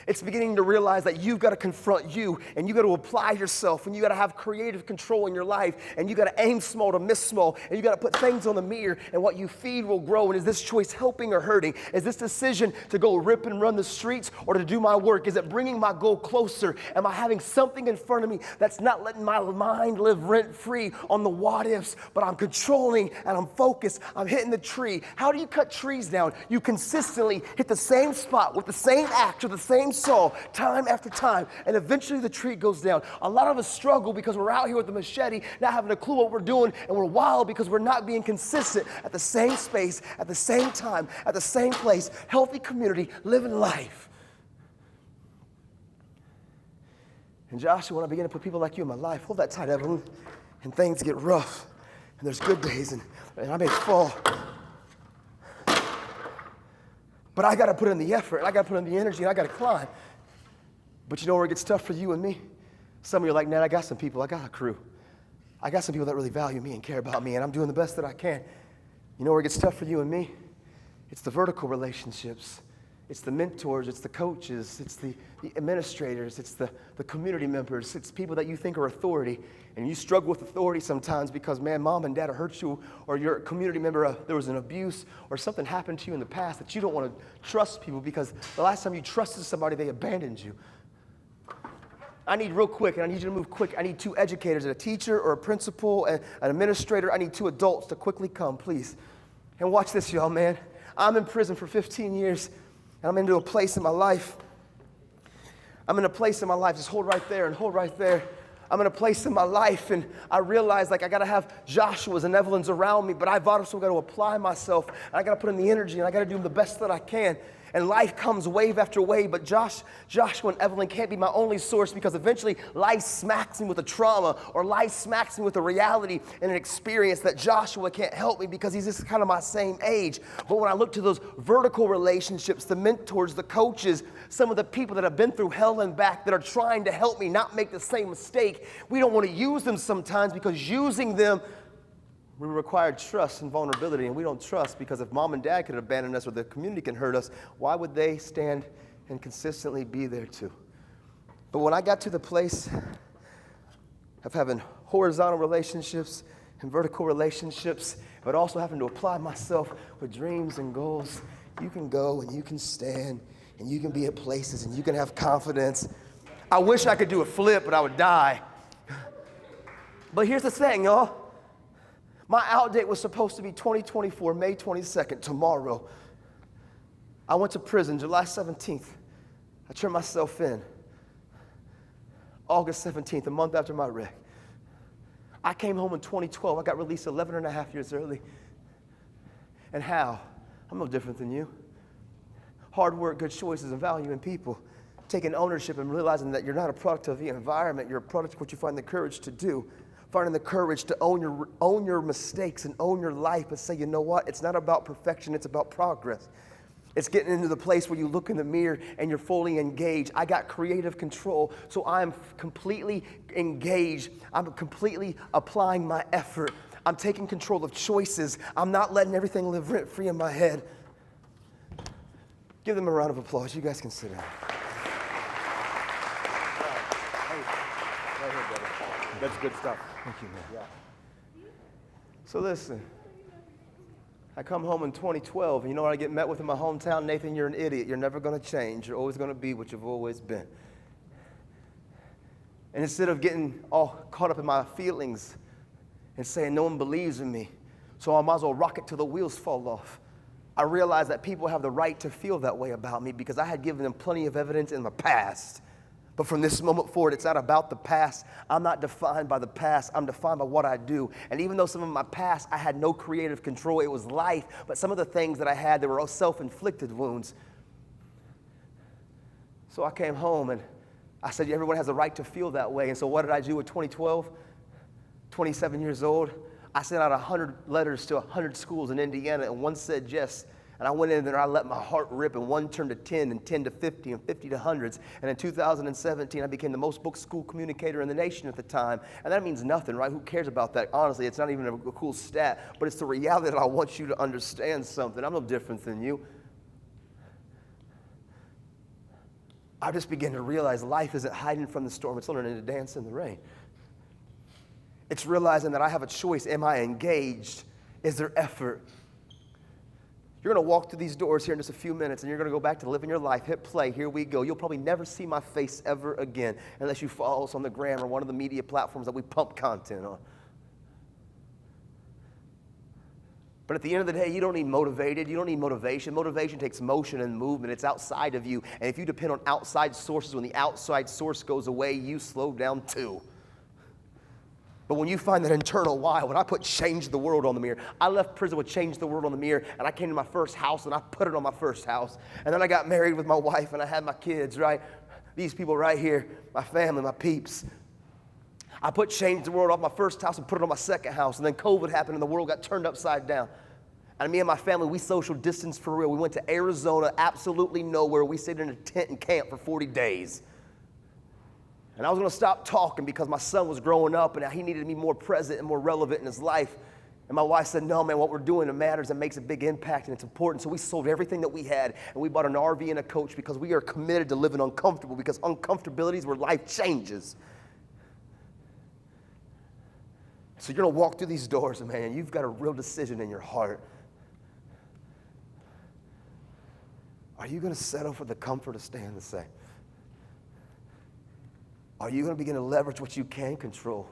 It's beginning to realize that you've got to confront you, and you've got to apply yourself, and you've got to have creative control in your life, and you've got to aim small to miss small, and you've got to put things on the mirror, and what you feed will grow. And is this choice helping or hurting? Is this decision to go rip and run the streets or to do my work? Is it bringing my goal closer? Am I having something in front of me that's not letting my mind live rent-free on the what-ifs, but I'm controlling and I'm focused, I'm hitting the tree? How do you cut trees down? You consistently hit the same spot with the same axe or the same saw time after time, and eventually the tree goes down. A lot of us struggle because we're out here with the machete, not having a clue what we're doing, and we're wild because we're not being consistent at the same space, at the same time, at the same place. Healthy community, living life. And Joshua, when I begin to put people like you in my life, hold that tight, Evelyn, and things get rough, and there's good days, and I may fall. But I got to put in the effort, and I got to put in the energy, and I got to climb. But you know where it gets tough for you and me? Some of you are like, Nat, I got some people, I got a crew. I got some people that really value me and care about me, and I'm doing the best that I can. You know where it gets tough for you and me? It's the vertical relationships. It's the mentors, it's the coaches, it's the administrators, it's the community members, it's people that you think are authority. And you struggle with authority sometimes because, man, mom and dad hurt you, or your community member, there was an abuse, or something happened to you in the past that you don't want to trust people because the last time you trusted somebody, they abandoned you. I need real quick, and I need you to move quick. I need 2 educators, a teacher or a principal, and an administrator. I need 2 adults to quickly come, please. And watch this, y'all, man. I'm in prison for 15 years, and I'm into a place in my life. I'm in a place in my life, just hold right there and hold right there. I'm in a place in my life, and I realize like I got to have Joshua's and Evelyn's around me, but I've also got to apply myself, and I got to put in the energy, and I got to do the best that I can. And life comes wave after wave, but Joshua and Evelyn can't be my only source because eventually life smacks me with a trauma, or life smacks me with a reality and an experience that Joshua can't help me because he's just kind of my same age. But when I look to those vertical relationships, the mentors, the coaches, some of the people that have been through hell and back that are trying to help me not make the same mistake, we don't want to use them sometimes because using them We require trust and vulnerability, and we don't trust because if mom and dad could abandon us or the community can hurt us, why would they stand and consistently be there too? But when I got to the place of having horizontal relationships and vertical relationships, but also having to apply myself with dreams and goals, you can go and you can stand and you can be at places and you can have confidence. I wish I could do a flip, but I would die. But here's the thing, y'all. My out date was supposed to be 2024, May 22nd, tomorrow. I went to prison July 17th. I turned myself in August 17th, a month after my wreck. I came home in 2012. I got released 11 and a half years early. And how? I'm no different than you. Hard work, good choices, and value in people. Taking ownership and realizing that you're not a product of the environment. You're a product of what you find the courage to do. Finding the courage to own your mistakes and own your life and say, you know what? It's not about perfection. It's about progress. It's getting into the place where you look in the mirror and you're fully engaged. I got creative control, so I'm completely engaged. I'm completely applying my effort. I'm taking control of choices. I'm not letting everything live rent-free in my head. Give them a round of applause. You guys can sit down. That's good stuff. Thank you, man. Yeah. So listen, I come home in 2012, and you know what I get met with in my hometown? Nathan, you're an idiot. You're never going to change. You're always going to be what you've always been. And instead of getting all caught up in my feelings and saying no one believes in me, so I might as well rock it till the wheels fall off, I realized that people have the right to feel that way about me because I had given them plenty of evidence in the past. But from this moment forward, it's not about the past. I'm not defined by the past. I'm defined by what I do. And even though some of my past, I had no creative control, it was life. But some of the things that I had, they were all self-inflicted wounds. So I came home and I said, everyone has a right to feel that way. And so what did I do in 2012? 27 years old. I sent out 100 letters to 100 schools in Indiana, and one said yes. And I went in there and I let my heart rip, and one turned to 10, and 10 to 50, and 50 to hundreds. And in 2017, I became the most booked school communicator in the nation at the time. And that means nothing, right? Who cares about that? Honestly, it's not even a cool stat, but it's the reality that I want you to understand something. I'm no different than you. I just began to realize life isn't hiding from the storm. It's learning to dance in the rain. It's realizing that I have a choice. Am I engaged? Is there effort? You're going to walk through these doors here in just a few minutes, and you're going to go back to living your life. Hit play. Here we go. You'll probably never see my face ever again unless you follow us on the gram or one of the media platforms that we pump content on. But at the end of the day, you don't need motivated. You don't need motivation. Motivation takes motion and movement. It's outside of you. And if you depend on outside sources, when the outside source goes away, you slow down too. But when you find that internal why, when I put change the world on the mirror, I left prison with change the world on the mirror, and I came to my first house, and I put it on my first house. And then I got married with my wife, and I had my kids, right? These people right here, my family, my peeps. I put change the world off my first house and put it on my second house. And then COVID happened, and the world got turned upside down. And me and my family, we social distanced for real. We went to Arizona, absolutely nowhere. We stayed in a tent and camp for 40 days. And I was going to stop talking because my son was growing up and he needed to be more present and more relevant in his life. And my wife said, no, man, what we're doing, it matters. It makes a big impact and it's important. So we sold everything that we had and we bought an RV and a coach because we are committed to living uncomfortable, because uncomfortability is where life changes. So you're going to walk through these doors, man, and you've got a real decision in your heart. Are you going to settle for the comfort of staying the same? Are you going to begin to leverage what you can control,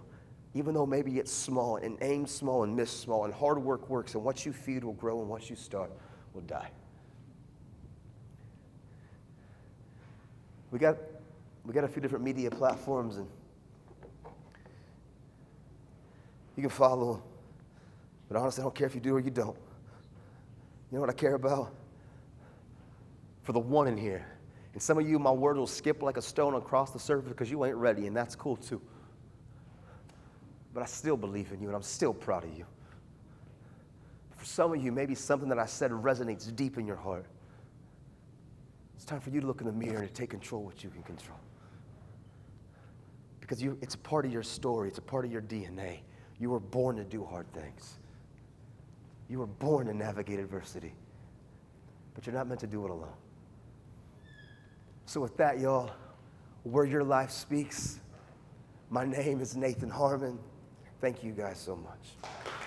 even though maybe it's small, and aim small and miss small, and hard work works, and what you feed will grow, and what you start will die? We got a few different media platforms, and you can follow them. But honestly, I don't care if you do or you don't. You know what I care about? For the one in here. And some of you, my word will skip like a stone across the surface because you ain't ready, and that's cool too. But I still believe in you, and I'm still proud of you. For some of you, maybe something that I said resonates deep in your heart. It's time for you to look in the mirror and to take control of what you can control. Because it's a part of your story. It's a part of your DNA. You were born to do hard things. You were born to navigate adversity, but you're not meant to do it alone. So with that, y'all, where your life speaks, my name is Nathan Harmon. Thank you guys so much.